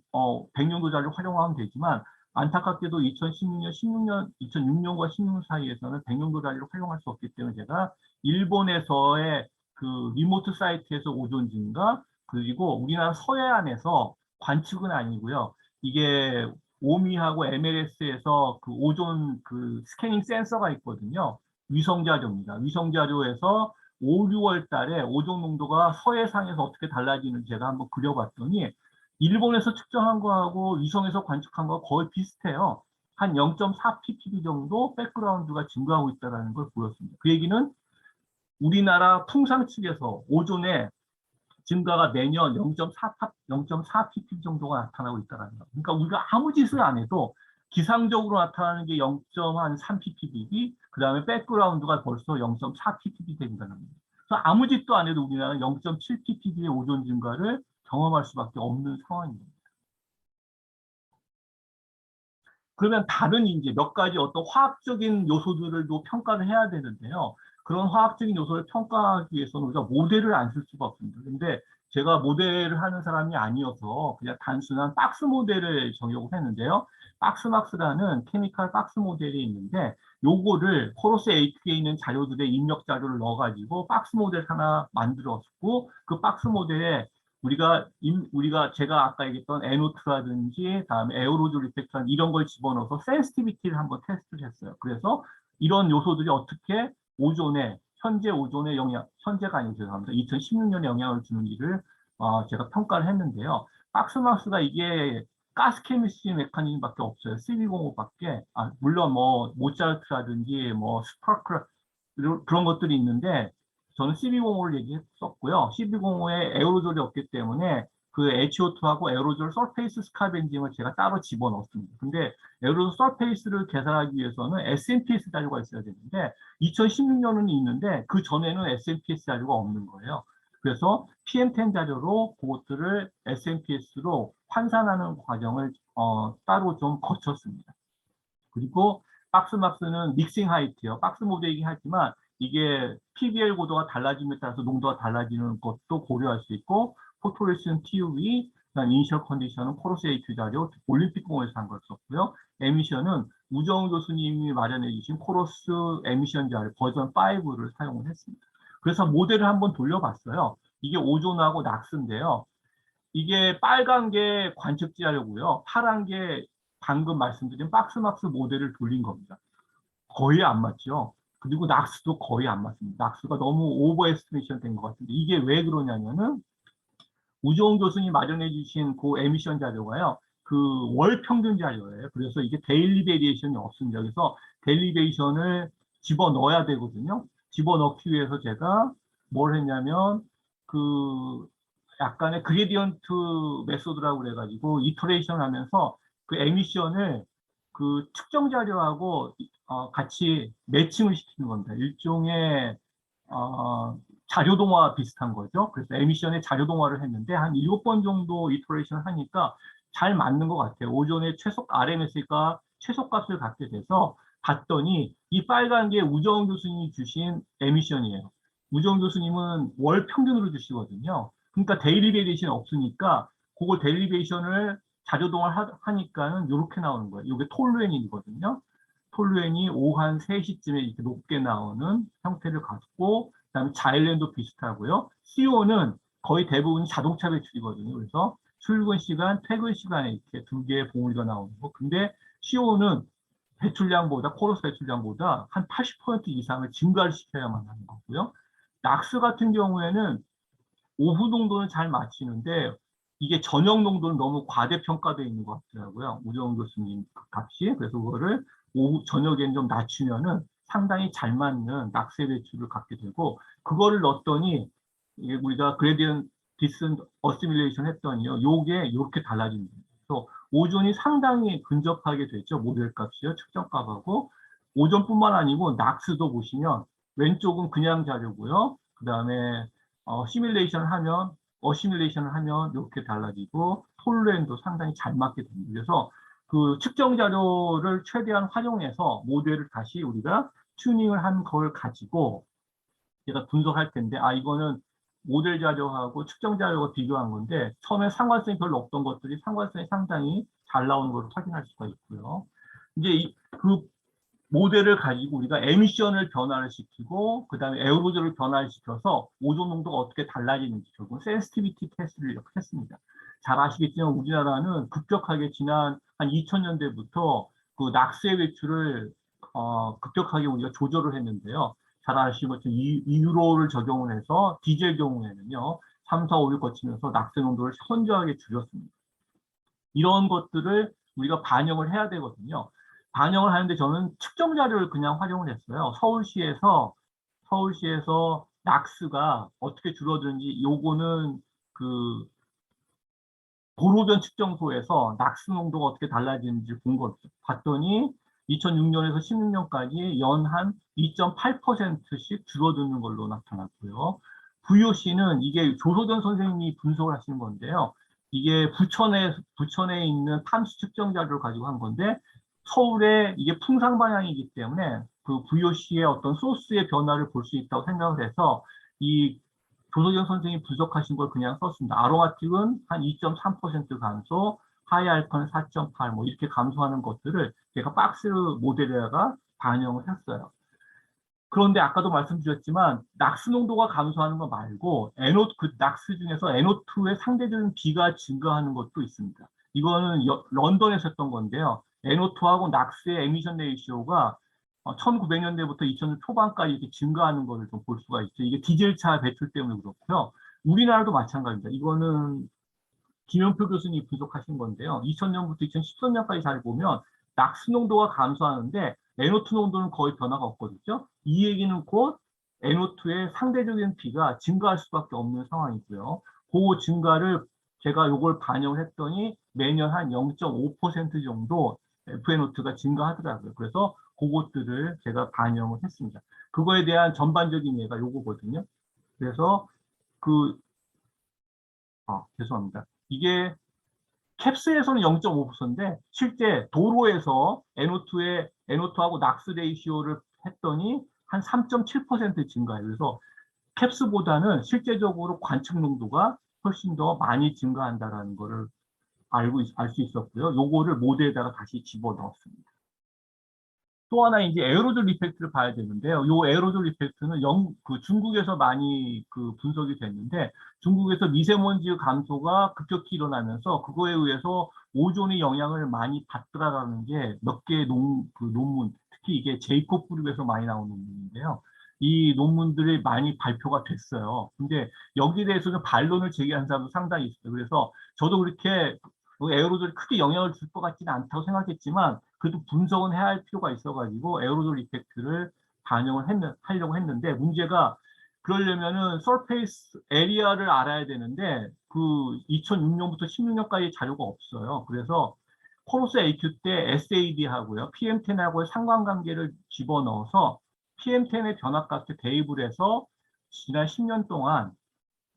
백령도 자료를 활용하면 되지만 안타깝게도 2016년, 2006년과 16년 사이에서는 백령도 자료를 활용할 수 없기 때문에 제가 일본에서의 그 리모트 사이트에서 오존 증가 그리고 우리나라 서해안에서 관측은 아니고요. 이게 오미하고 MLS에서 그 오존 그 스캐닝 센서가 있거든요. 위성 자료입니다. 위성 자료에서 5, 6월 달에 오존 농도가 서해상에서 어떻게 달라지는지 제가 한번 그려봤더니 일본에서 측정한 거하고 위성에서 관측한 거 거의 비슷해요. 한 0.4 ppb 정도 백그라운드가 증가하고 있다는 걸 보였습니다. 그 얘기는 우리나라 풍상 측에서 오존의 증가가 매년 0.4 ppb 정도가 나타나고 있다는 거. 그러니까 우리가 아무 짓을 안 해도 기상적으로 나타나는 게 0.3 ppb, 그 다음에 백그라운드가 벌써 0.4 ppb 된다는 겁니다. 그래서 아무 짓도 안 해도 우리나라는 0.7 ppb의 오존 증가를 경험할 수밖에 없는 상황입니다. 그러면 다른 이제 몇 가지 어떤 화학적인 요소들을 또 평가를 해야 되는데요. 그런 화학적인 요소를 평가하기 위해서는 우리가 모델을 안 쓸 수가 없습니다. 근데 제가 모델을 하는 사람이 아니어서 그냥 단순한 박스 모델을 적용을 했는데요. 박스막스라는 케미칼 박스 모델이 있는데 요거를 코러스 AQ에 있는 자료들의 입력 자료를 넣어가지고 박스 모델 하나 만들었고 그 박스 모델에 우리가 제가 아까 얘기했던 에노트라든지 다음에 에어로졸 이펙트 이런 걸 집어넣어서 센시티비티를 한번 테스트를 했어요. 그래서 이런 요소들이 어떻게 현재 오존에 현재가 아니고 죄송합니다. 2016년에 영향을 주는지를 제가 평가를 했는데요. 박스마스가 이게 가스케미스트리 메커니즘밖에 없어요. CV05밖에. 물론 뭐 모차르트라든지 뭐 스파크라 그런 것들이 있는데 저는 CV05를 얘기했었고요. CV05에 에어로졸이 없기 때문에 그 HO2하고 에어로졸 서페이스 스카벤징을 제가 따로 집어넣었습니다. 근데 에어로졸 서페이스를 계산하기 위해서는 SNPS 자료가 있어야 되는데 2016년은 있는데 그 전에는 SNPS 자료가 없는 거예요. 그래서 PM10 자료로 그것들을 SNPS로 환산하는 과정을 따로 좀 거쳤습니다. 그리고 박스막스는 믹싱 하이트요. 박스 모델이긴 하지만 이게 PBL 고도가 달라짐에 따라서 농도가 달라지는 것도 고려할 수 있고 포토레슨 TUV, 이니셜 컨디션은 코러스 AQ 자료, 올림픽 공원에서 한 걸 썼고요. 에미션은 우정 교수님이 마련해 주신 코러스 에미션 자료 버전 5를 사용을 했습니다. 그래서 모델을 한번 돌려봤어요. 이게 오존하고 낙스인데요. 이게 빨간 게 관측 자료고요. 파란 게 방금 말씀드린 박스막스 모델을 돌린 겁니다. 거의 안 맞죠. 그리고 낙스도 거의 안 맞습니다. 낙스가 너무 오버 에스티메이션 된 것 같은데 이게 왜 그러냐면은 우주원 교수님이 마련해 주신 그 에미션 자료가요. 그 월 평균 자료예요. 그래서 이게 데일리 베리에이션이 없습니다. 그래서 데일리 베리에이션을 집어넣어야 되거든요. 집어넣기 위해서 제가 뭘 했냐면 그 약간의 그레디언트 메소드라고 그래가지고 이터레이션 하면서 그 에미션을 그 측정 자료하고 같이 매칭을 시키는 겁니다. 일종의 자료동화 비슷한 거죠. 그래서 에미션의 자료동화를 했는데 한 7번 정도 이터레이션 하니까 잘 맞는 것 같아요. 오존의 RMS가 최소값을 갖게 돼서 봤더니 이 빨간 게 우정 교수님이 주신 에미션이에요. 우정 교수님은 월 평균으로 주시거든요. 그러니까 데일리 베리에이션이 없으니까 그걸 데일리 베리에이션을 자료동화 하니까는 이렇게 나오는 거예요. 이게 톨루엔이거든요. 톨루엔이 오후 한 3시쯤에 이렇게 높게 나오는 형태를 갖고 그다음에 자일렌도 비슷하고요. CO는 거의 대부분 자동차 배출이거든요. 그래서 출근 시간, 퇴근 시간에 이렇게 두 개의 봉우리가 나오는 거. 근데 CO는 코러스 배출량보다 한 80% 이상을 증가를 시켜야만 하는 거고요. 낙스 같은 경우에는 오후 농도는 잘 맞추는데 이게 저녁 농도는 너무 과대평가되어 있는 것 같더라고요. 우정 교수님 값이. 그래서 그거를 저녁에는 좀 낮추면은 상당히 잘 맞는 낙세 배출을 갖게 되고 그거를 넣었더니 이게 우리가 그레디언트 디슨 어시뮬레이션 했더니요. 요게 이렇게 달라집니다. 그래서 오존이 상당히 근접하게 됐죠. 모델 값이요. 측정 값하고 오존뿐만 아니고 낙스도 보시면 왼쪽은 그냥 자료고요. 그 다음에 어시뮬레이션을 하면 이렇게 달라지고 톨루엔도 상당히 잘 맞게 됩니다. 그래서 그 측정 자료를 최대한 활용해서 모델을 다시 우리가 튜닝을 한 걸 가지고 제가 분석할 텐데 이거는 모델 자료하고 측정 자료가 비교한 건데 처음에 상관성이 별로 없던 것들이 상관성이 상당히 잘 나오는 걸 확인할 수가 있고요. 이제 그 모델을 가지고 우리가 에미션을 변화를 시키고 그다음에 에어로졸을 변화를 시켜서 오존 농도가 어떻게 달라지는지 결국 센시티비티 테스트를 이렇게 했습니다. 잘 아시겠지만 우리나라는 급격하게 지난 한 2000년대부터 그 낙세 배출을 급격하게 우리가 조절을 했는데요. 잘 아시는 것처럼 유로를 적용을 해서 디젤 경우에는요. 3, 4, 5를 거치면서 낙세 농도를 현저하게 줄였습니다. 이런 것들을 우리가 반영을 해야 되거든요. 반영을 하는데 저는 측정 자료를 그냥 활용을 했어요. 서울시에서 낙스가 어떻게 줄어드는지 요거는 그 도로변 측정소에서 낙스 농도가 어떻게 달라지는지 본 걸 봤더니 2006년에서 16년까지 연 한 2.8%씩 줄어드는 걸로 나타났고요. VOC는 이게 조소전 선생님이 분석을 하시는 건데요. 이게 부천에 있는 탐수 측정 자료를 가지고 한 건데 서울에 이게 풍상 방향이기 때문에 그 VOC의 어떤 소스의 변화를 볼 수 있다고 생각을 해서 이 조석영 선생님이 분석하신 걸 그냥 썼습니다. 아로마틱은 한 2.3% 감소, 하이알코는 4.8, 뭐 이렇게 감소하는 것들을 제가 박스 모델에다가 반영을 했어요. 그런데 아까도 말씀드렸지만 낙스 농도가 감소하는 거 말고 그 낙스 중에서 NO2의 상대적인 비가 증가하는 것도 있습니다. 이거는 런던에서 했던 건데요. NO2하고 낙스의 에미션 레이시오가 1900년대부터 2000년 초반까지 이렇게 증가하는 것을 좀 볼 수가 있죠. 이게 디젤차 배출 때문에 그렇고요. 우리나라도 마찬가지입니다. 이거는 김영표 교수님이 분석하신 건데요. 2000년부터 2013년까지 잘 보면 낙스 농도가 감소하는데 NO2 농도는 거의 변화가 없거든요. 이 얘기는 곧 NO2의 상대적인 비가 증가할 수밖에 없는 상황이고요. 그 증가를 제가 이걸 반영을 했더니 매년 한 0.5% 정도 FNO2가 증가하더라고요. 그래서 그것들을 제가 반영을 했습니다. 그거에 대한 전반적인 예가 요거거든요. 그래서 그, 죄송합니다. 이게 캡스에서는 0.5%인데 실제 도로에서 NO2하고 낙스 레이시오를 했더니 한 3.7% 증가해요. 그래서 캡스보다는 실제적으로 관측 농도가 훨씬 더 많이 증가한다라는 거를 알 수 있었고요. 요거를 모델에다가 다시 집어넣었습니다. 또 하나 이제 에어로졸 이펙트를 봐야 되는데요. 요 에어로졸 이펙트는 중국에서 많이 분석이 됐는데 중국에서 미세먼지 감소가 급격히 일어나면서 그거에 의해서 오존의 영향을 많이 받더라라는 게 몇 개의 논문, 특히 이게 제이콥 그룹에서 많이 나온 논문인데요. 이 논문들이 많이 발표가 됐어요. 근데 여기에 대해서는 반론을 제기한 사람도 상당히 있어요. 그래서 저도 그렇게 에어로졸이 크게 영향을 줄 것 같지는 않다고 생각했지만 그래도 분석은 해야 할 필요가 있어가지고 에어로졸 이펙트를 하려고 했는데 문제가 그러려면은 서페이스 에리아를 알아야 되는데 그 2006년부터 16년까지 자료가 없어요. 그래서 코로스 AQ 때 SAD 하고요. PM10하고의 상관관계를 집어넣어서 PM10의 변화값을 대입을 해서 지난 10년 동안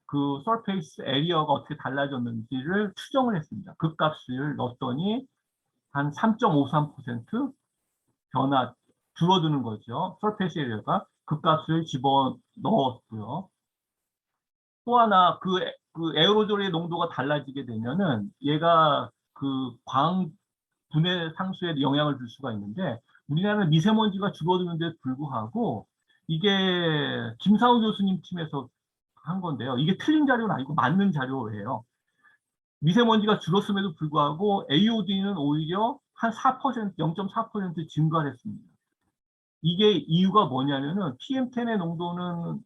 그 서페이스 에리어가 어떻게 달라졌는지를 추정을 했습니다. 그 값을 넣었더니 한 3.53% 변화 줄어드는 거죠. 서페이스 에리어가 그 값을 집어 넣었고요. 또 하나 그 에어로졸의 농도가 달라지게 되면은 얘가 그 광 분해 상수에 영향을 줄 수가 있는데 우리나라는 미세먼지가 줄어드는데 불구하고 이게 김상우 교수님 팀에서 한 건데요. 이게 틀린 자료는 아니고 맞는 자료예요. 미세먼지가 줄었음에도 불구하고 AOD는 오히려 한 4%, 0.4% 증가를 했습니다. 이게 이유가 뭐냐면은 PM10의 농도는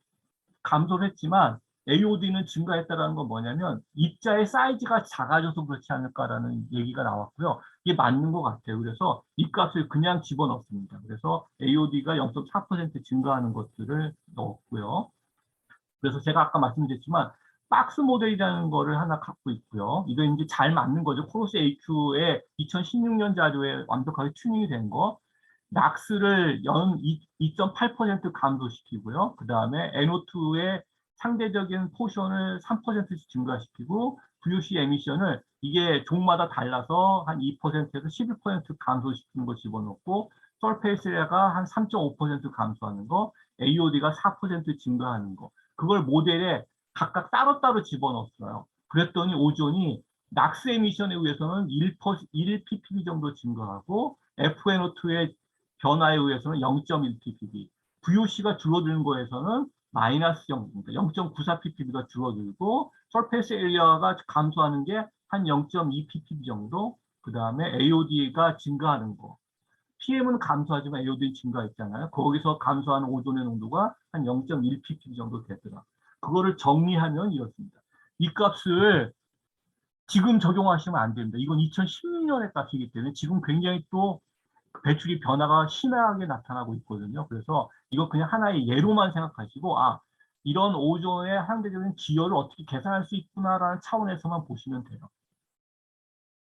감소를 했지만 AOD는 증가했다는 건 뭐냐면 입자의 사이즈가 작아져서 그렇지 않을까라는 얘기가 나왔고요. 이게 맞는 것 같아요. 그래서 이 값을 그냥 집어넣습니다. 그래서 AOD가 0.4% 증가하는 것들을 넣었고요. 그래서 제가 아까 말씀드렸지만 박스 모델이라는 거를 하나 갖고 있고요. 이거 이제 잘 맞는 거죠. 코로스 AQ의 2016년 자료에 완벽하게 튜닝이 된 거. 낙스를 연 2.8% 감소시키고요. 그 다음에 NO2의 상대적인 포션을 3%씩 증가시키고 VOC 에미션을 이게 종마다 달라서 한 2%에서 11% 감소시키는 거 집어넣고 설페이스가 한 3.5% 감소하는 거, AOD가 4% 증가하는 거. 그걸 모델에 각각 따로따로 집어넣었어요. 그랬더니 오존이 낙스 에미션에 의해서는 1ppb 정도 증가하고 FNO2의 변화에 의해서는 0.1ppb, VOC가 줄어드는 거에서는 마이너스 0.94ppb가 줄어들고 설페이스 에리어가 감소하는 게 한 0.2ppb 정도, 그 다음에 AOD가 증가하는 거. PM은 감소하지만 AOD는 증가했잖아요. 거기서 감소하는 오존의 농도가 한 0.1ppb 정도 되더라. 그거를 정리하면 이렇습니다. 이 값을 지금 적용하시면 안 됩니다. 이건 2016년의 값이기 때문에 지금 굉장히 또 배출이 변화가 심하게 나타나고 있거든요. 그래서 이거 그냥 하나의 예로만 생각하시고 이런 오존의 상대적인 기여를 어떻게 계산할 수 있구나라는 차원에서만 보시면 돼요.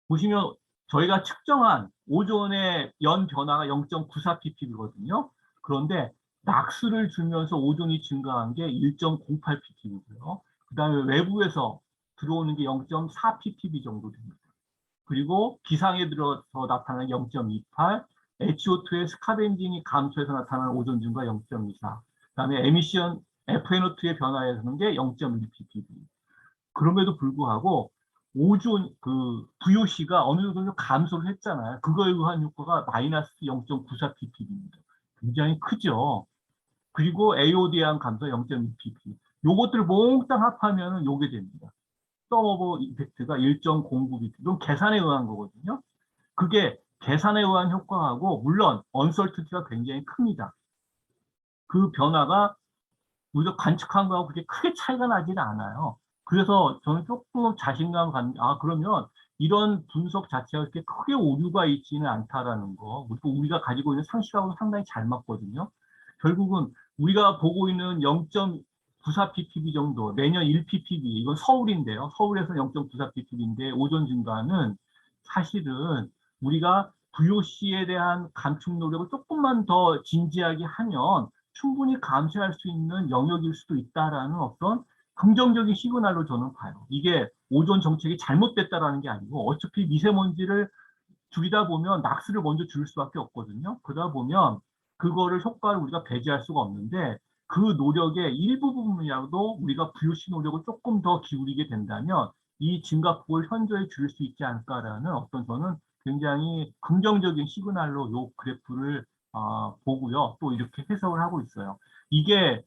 보시면 저희가 측정한 오존의 연 변화가 0.94ppb거든요. 그런데 낙스를 주면서 오존이 증가한 게 1.08ppb고요. 그 다음에 외부에서 들어오는 게 0.4ppb 정도 됩니다. 그리고 기상에 들어서 나타나는 0.28, HO2의 스카벤진이 감소해서 나타나는 오존 증가 0.24, 그다음에 에미션 FNO2의 변화에서는 게 0.1ppb. 그럼에도 불구하고 오존 그 VOC가 어느 정도 감소를 했잖아요. 그거에 의한 효과가 마이너스 0.94ppb입니다. 굉장히 크죠. 그리고 AOD랑 감소 0.2pp. 요것들을 몽땅 합하면 요게 됩니다. 썸오버 이펙트가 1.09pp. 이건 계산에 의한 거거든요. 그게 계산에 의한 효과하고 물론 언설티티가 굉장히 큽니다. 그 변화가 우리가 관측한 거하고 그렇게 크게 차이가 나지는 않아요. 그래서 저는 조금 자신감 그러면 이런 분석 자체가 그렇게 크게 오류가 있지는 않다라는 거. 그리고 우리가 가지고 있는 상식하고 상당히 잘 맞거든요. 결국은 우리가 보고 있는 0.94ppb 정도, 내년 1ppb, 이건 서울인데요. 서울에서 0.94ppb인데 오존 증가는 사실은 우리가 VOC에 대한 감축 노력을 조금만 더 진지하게 하면 충분히 감시할 수 있는 영역일 수도 있다라는 어떤 긍정적인 시그널로 저는 봐요. 이게 오존 정책이 잘못됐다라는 게 아니고 어차피 미세먼지를 줄이다 보면 낙스를 먼저 줄일 수밖에 없거든요. 그러다 보면 그거를 효과를 우리가 배제할 수가 없는데 그 노력의 일부 부분이라도 우리가 VOC 노력을 조금 더 기울이게 된다면 이 증가폭을 현저히 줄일 수 있지 않을까라는 어떤 저는 굉장히 긍정적인 시그널로 요 그래프를 보고요. 또 이렇게 해석을 하고 있어요. 이게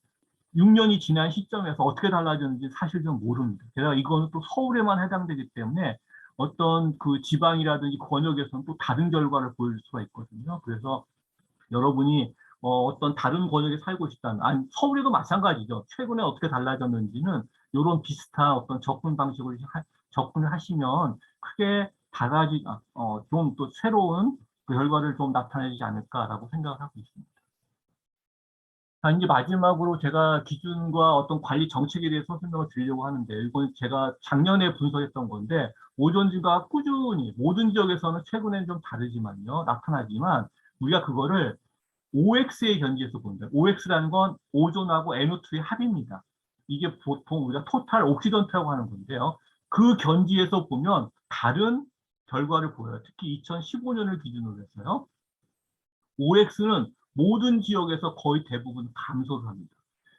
6년이 지난 시점에서 어떻게 달라졌는지 사실 좀 모릅니다. 게다가 이거는 또 서울에만 해당되기 때문에 어떤 그 지방이라든지 권역에서는 또 다른 결과를 보여줄 수가 있거든요. 그래서 여러분이 어떤 다른 권역에 살고 싶다면, 아니, 서울에도 마찬가지죠. 최근에 어떻게 달라졌는지는 이런 비슷한 어떤 접근 방식으로 접근을 하시면 크게 달라지, 좀 또 새로운 그 결과를 좀 나타내지 않을까라고 생각을 하고 있습니다. 이제 마지막으로 제가 기준과 어떤 관리 정책에 대해서 설명을 드리려고 하는데, 이건 제가 작년에 분석했던 건데, 오존 증가가 꾸준히 모든 지역에서는 최근엔 좀 다르지만요, 나타나지만, 우리가 그거를 OX의 견지에서 본다. OX라는 건 오존하고 NO2의 합입니다. 이게 보통 우리가 토탈 옥시던트라고 하는 건데요. 그 견지에서 보면 다른 결과를 보여요. 특히 2015년을 기준으로 해서요. OX는 모든 지역에서 거의 대부분 감소를 합니다.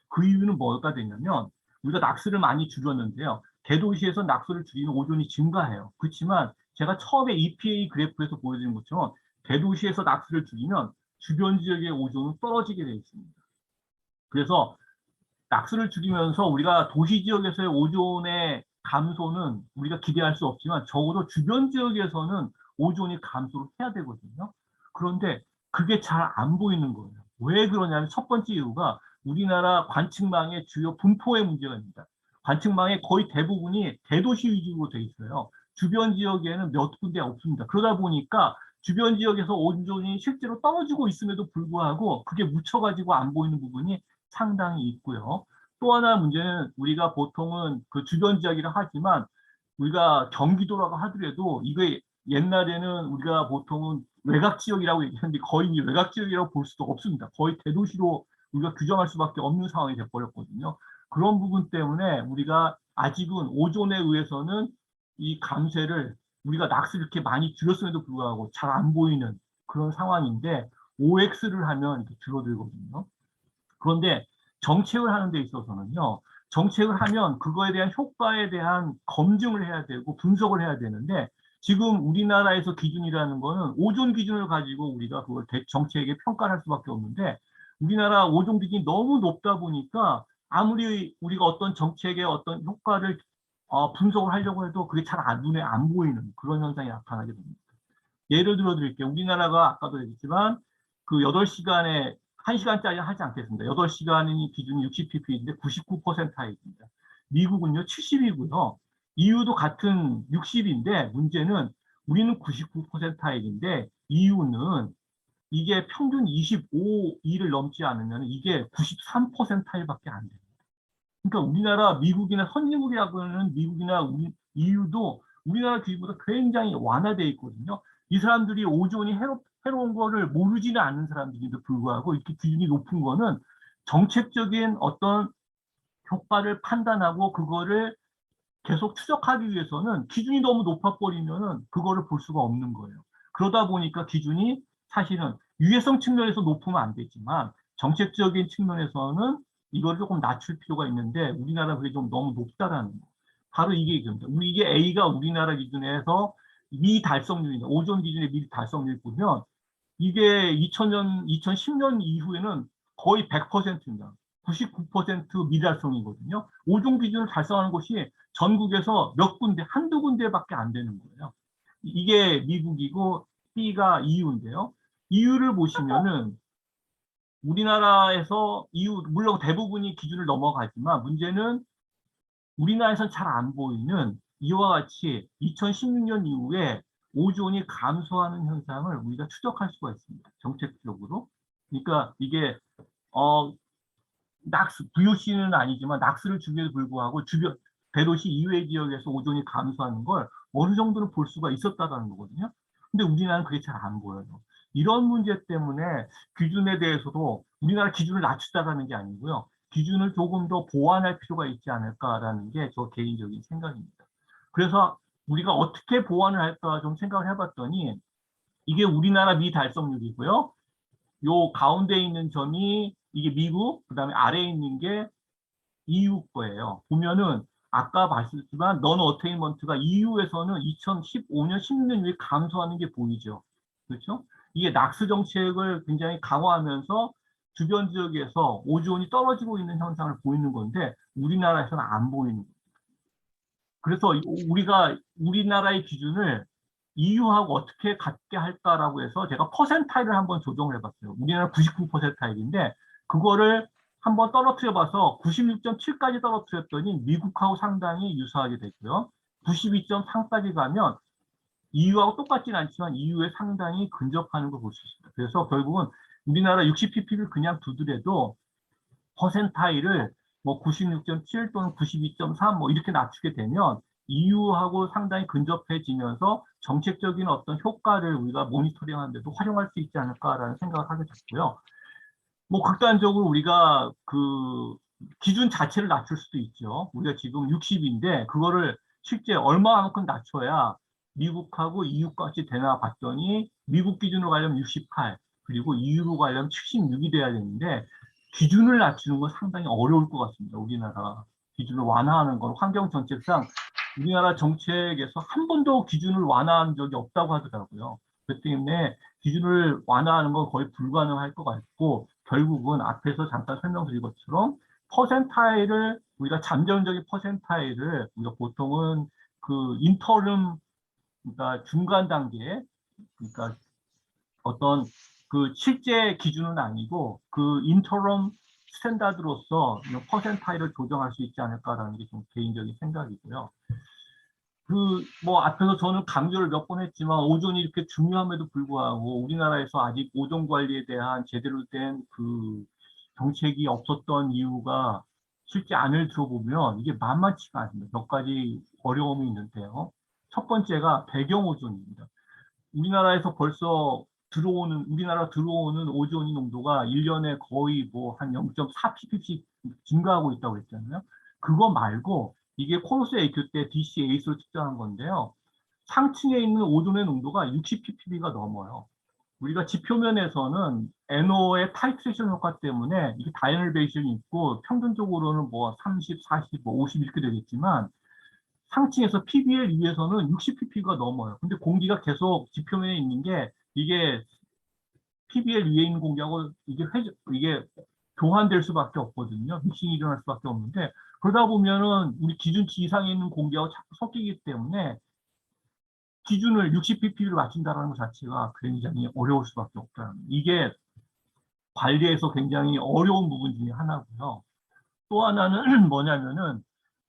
그 이유는 뭐가 되냐면 우리가 낙스를 많이 줄였는데요. 대도시에서 낙스를 줄이면 오존이 증가해요. 그렇지만 제가 처음에 EPA 그래프에서 보여드린 것처럼 대도시에서 낙스를 줄이면 주변 지역의 오존은 떨어지게 되어 있습니다. 그래서 낙스를 줄이면서 우리가 도시 지역에서의 오존의 감소는 우리가 기대할 수 없지만 적어도 주변 지역에서는 오존이 감소를 해야 되거든요. 그런데 그게 잘 안 보이는 거예요. 왜 그러냐면 첫 번째 이유가 우리나라 관측망의 주요 분포의 문제가 있습니다. 관측망의 거의 대부분이 대도시 위주로 돼 있어요. 주변 지역에는 몇 군데 없습니다. 그러다 보니까 주변 지역에서 오존이 실제로 떨어지고 있음에도 불구하고 그게 묻혀가지고 안 보이는 부분이 상당히 있고요. 또 하나 문제는 우리가 보통은 그 주변 지역이라 하지만 우리가 경기도라고 하더라도 이게 옛날에는 우리가 보통은 외곽 지역이라고 얘기했는데 거의 외곽 지역이라고 볼 수도 없습니다. 거의 대도시로 우리가 규정할 수밖에 없는 상황이 돼버렸거든요. 그런 부분 때문에 우리가 아직은 오존에 의해서는 이 감쇄를 우리가 낚시를 이렇게 많이 줄였음에도 불구하고 잘 안 보이는 그런 상황인데 OX를 하면 이렇게 줄어들거든요. 그런데 정책을 하는 데 있어서는요, 정책을 하면 그거에 대한 효과에 대한 검증을 해야 되고 분석을 해야 되는데 지금 우리나라에서 기준이라는 거는 오존 기준을 가지고 우리가 그걸 정책에 평가를 할 수밖에 없는데 우리나라 오존 기준이 너무 높다 보니까 아무리 우리가 어떤 정책의 어떤 효과를 분석을 하려고 해도 그게 잘 눈에 안 보이는 그런 현상이 나타나게 됩니다. 예를 들어 드릴게요. 우리나라가 아까도 얘기했지만 그 8시간에 1시간짜리 하지 않겠습니다. 8시간이 기준이 60pp인데 99%입니다. 미국은요 70이고요. EU도 같은 60인데 문제는 우리는 99%인데 EU는 이게 평균 25일을 넘지 않으면 이게 93%밖에 안 돼요. 그러니까 우리나라 미국이나 선진국이라고 하는 미국이나 EU도 우리나라 기준보다 굉장히 완화되어 있거든요. 이 사람들이 오존이 해로운 거를 모르지는 않는 사람들인데도 불구하고 이렇게 기준이 높은 거는 정책적인 어떤 효과를 판단하고 그거를 계속 추적하기 위해서는 기준이 너무 높아버리면은 그거를 볼 수가 없는 거예요. 그러다 보니까 기준이 사실은 유해성 측면에서 높으면 안 되지만 정책적인 측면에서는 이걸 조금 낮출 필요가 있는데 우리나라 그게 좀 너무 높다라는 거. 바로 이게 얘기입니다. 이게 A가 우리나라 기준에서 미달성률입니다. 오존 기준의 미달성률 보면 이게 2000년, 2010년 이후에는 거의 100%입니다. 99% 미달성이거든요. 오존 기준을 달성하는 곳이 전국에서 몇 군데, 한두 군데밖에 안 되는 거예요. 이게 미국이고 B가 EU인데요. EU를 보시면은 우리나라에서 EU, 물론 대부분이 기준을 넘어가지만 문제는 우리나라에서는 잘 안 보이는 이와 같이 2016년 이후에 오존이 감소하는 현상을 우리가 추적할 수가 있습니다. 정책적으로. 그러니까 이게 낙스, VOC는 아니지만 낙스를 주기에도 불구하고 주변 대도시 이외 지역에서 오존이 감소하는 걸 어느 정도는 볼 수가 있었다는 거거든요. 근데 우리나라는 그게 잘 안 보여요. 이런 문제 때문에 기준에 대해서도 우리나라 기준을 낮추자라는 게 아니고요. 기준을 조금 더 보완할 필요가 있지 않을까라는 게 저 개인적인 생각입니다. 그래서 우리가 어떻게 보완을 할까 좀 생각을 해봤더니 이게 우리나라 미달성률이고요. 요 가운데 있는 점이 이게 미국, 그다음에 아래에 있는 게 EU 거예요. 보면은 아까 봤지만 넌 어테인먼트가 EU에서는 2015년, 16년 이후에 감소하는 게 보이죠. 그렇죠? 이게 낙스 정책을 굉장히 강화하면서 주변 지역에서 오존이 떨어지고 있는 현상을 보이는 건데 우리나라에서는 안 보이는 거예요. 그래서 우리가 우리나라의 기준을 EU하고 어떻게 같게 할까라고 해서 제가 퍼센타일을 한번 조정을 해봤어요. 우리나라 99%타일인데 그거를 한번 떨어뜨려 봐서 96.7까지 떨어뜨렸더니 미국하고 상당히 유사하게 됐고요. 92.3까지 가면 EU하고 똑같진 않지만 EU에 상당히 근접하는 걸 볼 수 있습니다. 그래서 결국은 우리나라 60pp를 그냥 두더라도 퍼센타일을 뭐 96.7 또는 92.3 뭐 이렇게 낮추게 되면 EU하고 상당히 근접해지면서 정책적인 어떤 효과를 우리가 모니터링하는 데도 활용할 수 있지 않을까라는 생각을 하게 됐고요. 뭐 극단적으로 우리가 그 기준 자체를 낮출 수도 있죠. 우리가 지금 60인데 그거를 실제 얼마만큼 낮춰야 미국하고 EU까지 되나 봤더니 미국 기준으로 가려면 68, 그리고 EU로 가려면 76이 돼야 되는데 기준을 낮추는 건 상당히 어려울 것 같습니다. 우리나라 기준을 완화하는 건 환경 정책상 우리나라 정책에서 한 번도 기준을 완화한 적이 없다고 하더라고요. 그렇기 때문에 기준을 완화하는 건 거의 불가능할 것 같고 결국은 앞에서 잠깐 설명드린 것처럼 퍼센타일을 우리가 잠정적인 퍼센타일을 우리가 보통은 그 인터름 그러니까 중간 단계 그러니까 어떤 그 실제 기준은 아니고 그 인터럼 스탠다드로서 퍼센타일을 조정할 수 있지 않을까라는 게 좀 개인적인 생각이고요. 그 뭐 앞에서 저는 강조를 몇 번 했지만 오존이 이렇게 중요함에도 불구하고 우리나라에서 아직 오존 관리에 대한 제대로 된 그 정책이 없었던 이유가 실제 안을 들어보면 이게 만만치가 않습니다. 몇 가지 어려움이 있는데요. 첫 번째가 배경 오존입니다. 우리나라에서 벌써 우리나라 들어오는 오존 농도가 1년에 거의 뭐 한 0.4 ppm씩 증가하고 있다고 했잖아요. 그거 말고 이게 코노스 AQ 때 DC 에이스로 측정한 건데요. 상층에 있는 오존의 농도가 60 ppm가 넘어요. 우리가 지표면에서는 NO의 타이트레이션 효과 때문에 이게 다이너럴 베이션이 있고 평균적으로는 뭐 30, 40, 뭐 50 이렇게 되겠지만 상층에서 PBL 위에서는 60ppm가 넘어요. 근데 공기가 계속 지표면에 있는 게 이게 PBL 위에 있는 공기하고 이게 교환될 수밖에 없거든요. 믹싱이 일어날 수밖에 없는데 그러다 보면은 우리 기준치 이상에 있는 공기하고 자꾸 섞이기 때문에 기준을 60ppm를 맞춘다는 것 자체가 굉장히 어려울 수밖에 없다. 이게 관리에서 굉장히 어려운 부분 중에 하나고요. 또 하나는 뭐냐면은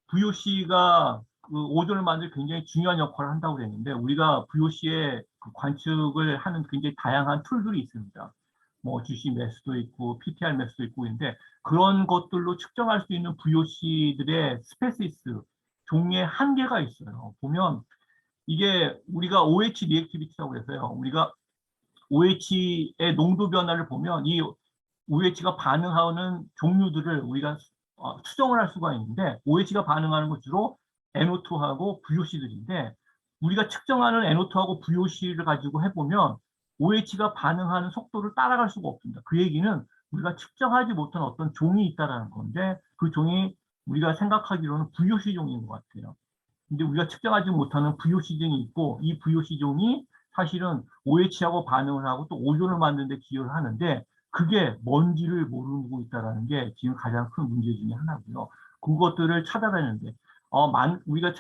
VOC가 그 오존을 만들 굉장히 중요한 역할을 한다고 그랬는데 우리가 VOC의 그 관측을 하는 굉장히 다양한 툴들이 있습니다. 뭐 GC 매스도 있고 PTR 매스도 있고 있는데 그런 것들로 측정할 수 있는 VOC들의 스페시스 종류의 한계가 있어요. 보면 이게 우리가 OH 리액티비티라고 해서요. 우리가 OH의 농도 변화를 보면 이 OH가 반응하는 종류들을 우리가 추정을 할 수가 있는데 OH가 반응하는 것 주로 NO2하고 VOC들인데 우리가 측정하는 NO2하고 VOC를 가지고 해보면 OH가 반응하는 속도를 따라갈 수가 없습니다. 그 얘기는 우리가 측정하지 못한 어떤 종이 있다라는 건데 그 종이 우리가 생각하기로는 VOC 종인 것 같아요. 근데 우리가 측정하지 못하는 VOC 종이 있고 이 VOC 종이 사실은 OH하고 반응을 하고 또 오존을 만드는 데 기여를 하는데 그게 뭔지를 모르고 있다는 게 지금 가장 큰 문제 중에 하나고요. 그것들을 찾아내는데 우리가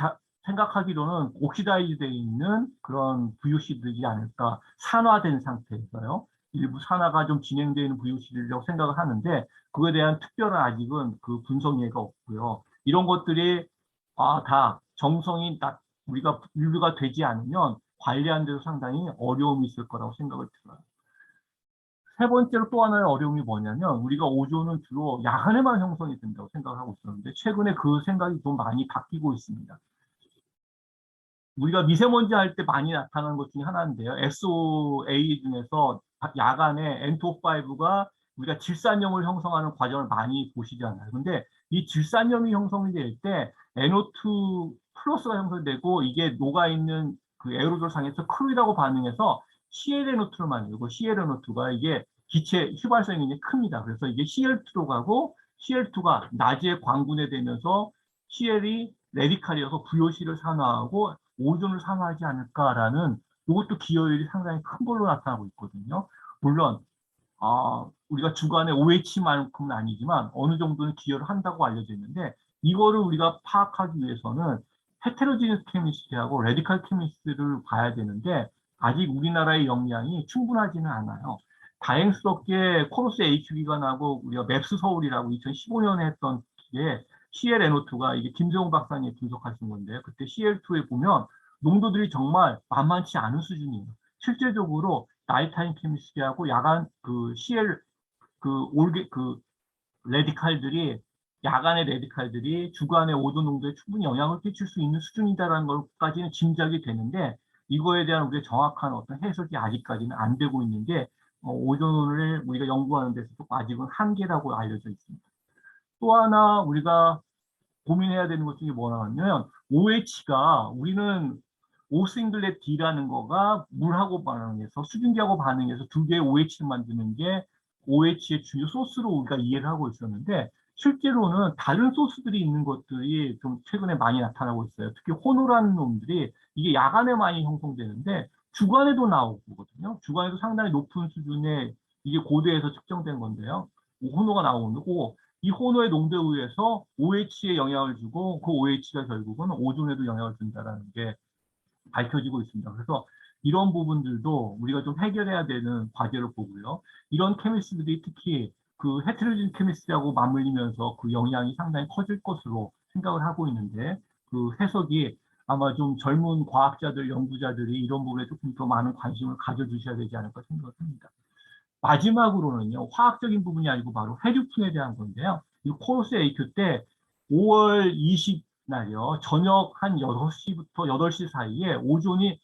생각하기로는 옥시다이즈 되어 있는 그런 VOC들이지 않을까 산화된 상태에서요. 일부 산화가 좀 진행되어 있는 VOC들이라고 생각을 하는데 그거에 대한 특별한 아직은 그 분석 예가 없고요. 이런 것들이 다 정성이 우리가 분류가 되지 않으면 관리하는 데도 상당히 어려움이 있을 거라고 생각을 들어요. 세 번째로 또 하나의 어려움이 뭐냐면 우리가 오존은 주로 야간에만 형성이 된다고 생각하고 있었는데 최근에 그 생각이 좀 많이 바뀌고 있습니다. 우리가 미세먼지 할 때 많이 나타나는 것 중에 하나인데요. SOA 중에서 야간에 N2O5가 우리가 질산염을 형성하는 과정을 많이 보시잖아요. 근데 이 질산염이 형성이 될 때 NO2 플러스가 형성되고 이게 녹아있는 그 에어로졸 상에서 크루이라고 반응해서 ClNO2를 만들고 ClNO2가 이게 기체 휘발성이 굉장히 큽니다. 그래서 이게 CL2로 가고 CL2가 낮에 광분해 되면서 CL이 레디칼이어서 VOC를 산화하고 오존을 산화하지 않을까라는 이것도 기여율이 상당히 큰 걸로 나타나고 있거든요. 물론 우리가 주간에 OH만큼은 아니지만 어느 정도는 기여를 한다고 알려져 있는데 이거를 우리가 파악하기 위해서는 헤테로지니스 케미스트리하고 레디칼 케미스트리를 봐야 되는데 아직 우리나라의 역량이 충분하지는 않아요. 다행스럽게 코로스 H기관하고 우리가 맵스 서울이라고 2015년에 했던 게 ClNO2가 이게 김세용 박사님이 분석하신 건데 그때 CL2에 보면 농도들이 정말 만만치 않은 수준이에요. 실제적으로 나이타임 케미스트리하고 야간 그 CL 그 레디칼들이 야간의 레디칼들이 주간의 오존 농도에 충분히 영향을 끼칠 수 있는 수준이다라는 것까지는 짐작이 되는데 이거에 대한 우리의 정확한 어떤 해석이 아직까지는 안 되고 있는 게 오존을 우리가 연구하는 데서 아직은 한계라고 알려져 있습니다. 또 하나 우리가 고민해야 되는 것 중에 뭐냐면 OH가 우리는 오싱글렛 D라는 거가 물하고 반응해서 수증기하고 반응해서 두 개의 OH를 만드는 게 OH의 주요 소스로 우리가 이해를 하고 있었는데 실제로는 다른 소스들이 있는 것들이 좀 최근에 많이 나타나고 있어요. 특히 호노라는 놈들이 이게 야간에 많이 형성되는데 주간에도 나오거든요. 주간에도 상당히 높은 수준의 이게 고대에서 측정된 건데요. 호노가 나오는 거고 이 호노의 농도에 의해서 OH에 영향을 주고 그 OH가 결국은 오존에도 영향을 준다는 게 밝혀지고 있습니다. 그래서 이런 부분들도 우리가 좀 해결해야 되는 과제로 보고요. 이런 케미스트들이 특히 그 헤테로진 케미스트하고 맞물리면서 그 영향이 상당히 커질 것으로 생각을 하고 있는데 그 해석이 아마 좀 젊은 과학자들, 연구자들이 이런 부분에 조금 더 많은 관심을 가져주셔야 되지 않을까 생각을 합니다. 마지막으로는요, 화학적인 부분이 아니고 바로 해류풍에 대한 건데요. 이 코러스 AQ 때 5월 20 날이요, 저녁 한 6시부터 8시 사이에 오존이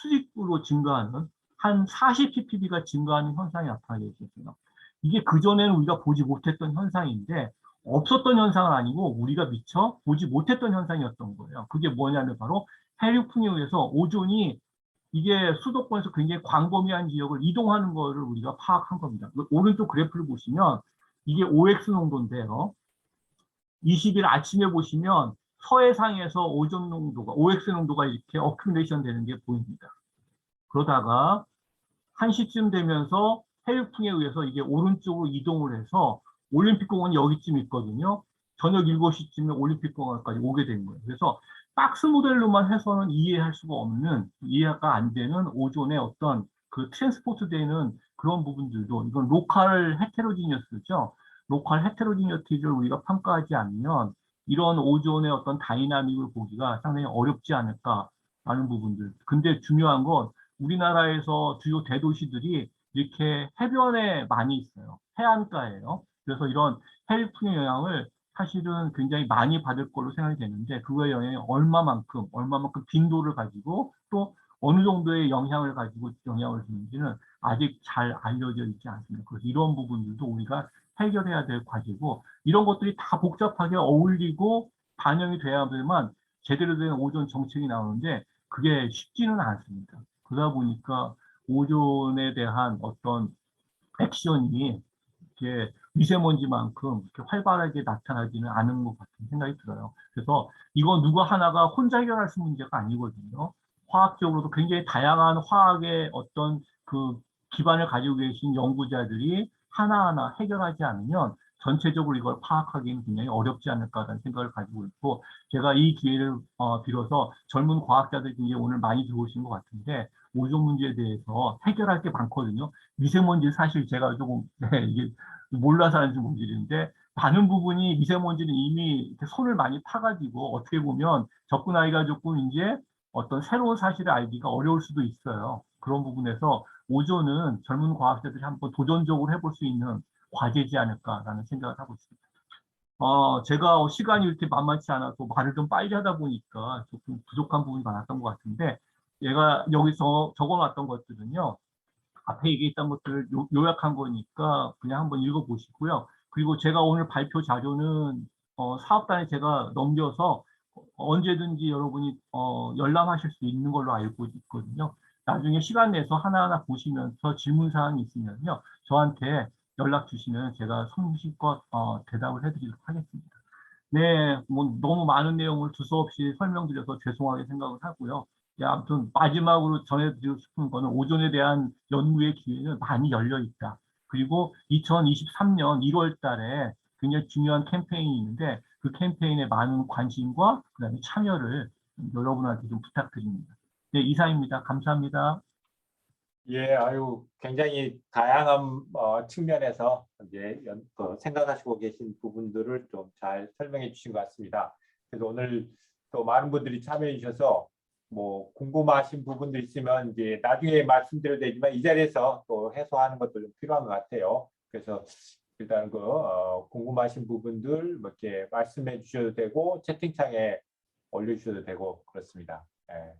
수직으로 증가하는 한 40ppb가 증가하는 현상이 나타나게 있었어요. 이게 그전에는 우리가 보지 못했던 현상인데, 없었던 현상은 아니고 우리가 미처 보지 못했던 현상이었던 거예요. 그게 뭐냐면 바로 해류풍에 의해서 오존이 이게 수도권에서 굉장히 광범위한 지역을 이동하는 거를 우리가 파악한 겁니다. 오른쪽 그래프를 보시면 이게 OX 농도인데요. 20일 아침에 보시면 서해상에서 오존 농도가, OX 농도가 이렇게 어큐레이션 되는 게 보입니다. 그러다가 1시쯤 되면서 해육풍에 의해서 이게 오른쪽으로 이동을 해서 올림픽공원이 여기쯤 있거든요. 저녁 7시쯤에 올림픽공원까지 오게 된 거예요. 그래서 박스 모델로만 해서는 이해할 수가 없는, 이해가 안 되는 오존의 어떤 그 트랜스포트 되는 그런 부분들도 이건 로컬 헤테로지니어스죠. 로컬 헤테로지니어티를 우리가 평가하지 않으면 이런 오존의 어떤 다이나믹을 보기가 상당히 어렵지 않을까라는 부분들. 근데 중요한 건 우리나라에서 주요 대도시들이 이렇게 해변에 많이 있어요. 해안가예요. 그래서 이런 해일풍의 영향을 사실은 굉장히 많이 받을 걸로 생각이 되는데 그거의 영향이 얼마만큼 빈도를 가지고 또 어느 정도의 영향을 가지고 영향을 주는지는 아직 잘 알려져 있지 않습니다. 그래서 이런 부분들도 우리가 해결해야 될 과제고 이런 것들이 다 복잡하게 어울리고 반영이 돼야만 제대로 된 오존 정책이 나오는데 그게 쉽지는 않습니다. 그러다 보니까 오존에 대한 어떤 액션이 이렇게 미세먼지만큼 이렇게 활발하게 나타나지는 않은 것 같은 생각이 들어요. 그래서 이거 누구 하나가 혼자 해결할 수 있는 문제가 아니거든요. 화학적으로도 굉장히 다양한 화학의 어떤 그 기반을 가지고 계신 연구자들이 하나하나 해결하지 않으면 전체적으로 이걸 파악하기는 굉장히 어렵지 않을까라는 생각을 가지고 있고, 제가 이 기회를 빌어서 젊은 과학자들이 굉장히 오늘 많이 들어오신 것 같은데, 오존 문제에 대해서 해결할 게 많거든요. 미세먼지 사실 제가 조금 이게 몰라서 하는지 모르겠는데, 많은 부분이 미세먼지는 이미 이렇게 손을 많이 타가지고 어떻게 보면 접근하기가 조금 이제 어떤 새로운 사실을 알기가 어려울 수도 있어요. 그런 부분에서 오존은 젊은 과학자들이 한번 도전적으로 해볼 수 있는 과제지 않을까라는 생각을 하고 있습니다. 제가 시간이 이렇게 만만치 않아서 말을 좀 빨리 하다 보니까 조금 부족한 부분이 많았던 것 같은데, 얘가 여기서 적어놨던 것들은요, 앞에 얘기했던 것들을 요약한 거니까 그냥 한번 읽어보시고요. 그리고 제가 오늘 발표 자료는 사업단에 제가 넘겨서 언제든지 여러분이 열람하실 수 있는 걸로 알고 있거든요. 나중에 시간 내서 하나하나 보시면서 질문 사항이 있으면요, 저한테 연락 주시면 제가 성심껏 대답을 해드리도록 하겠습니다. 네, 뭐 너무 많은 내용을 두서없이 설명드려서 죄송하게 생각을 하고요. 예, 아무튼 마지막으로 전해드리고 싶은 거는 오존에 대한 연구의 기회는 많이 열려 있다. 그리고 2023년 1월 달에 굉장히 중요한 캠페인이 있는데, 그 캠페인에 많은 관심과 그다음에 참여를 여러분한테 좀 부탁드립니다. 네, 이상입니다. 감사합니다. 예, 아유, 굉장히 다양한 측면에서 이제 생각하시고 계신 부분들을 좀 잘 설명해 주신 것 같습니다. 그래서 오늘 또 많은 분들이 참여해 주셔서 뭐 궁금하신 부분들 있으면 이제 나중에 말씀드려도 되지만 이 자리에서 또 해소하는 것도 좀 필요한 것 같아요. 그래서 일단 궁금하신 부분들 뭐 이렇게 말씀해 주셔도 되고 채팅창에 올려주셔도 되고 그렇습니다. 예.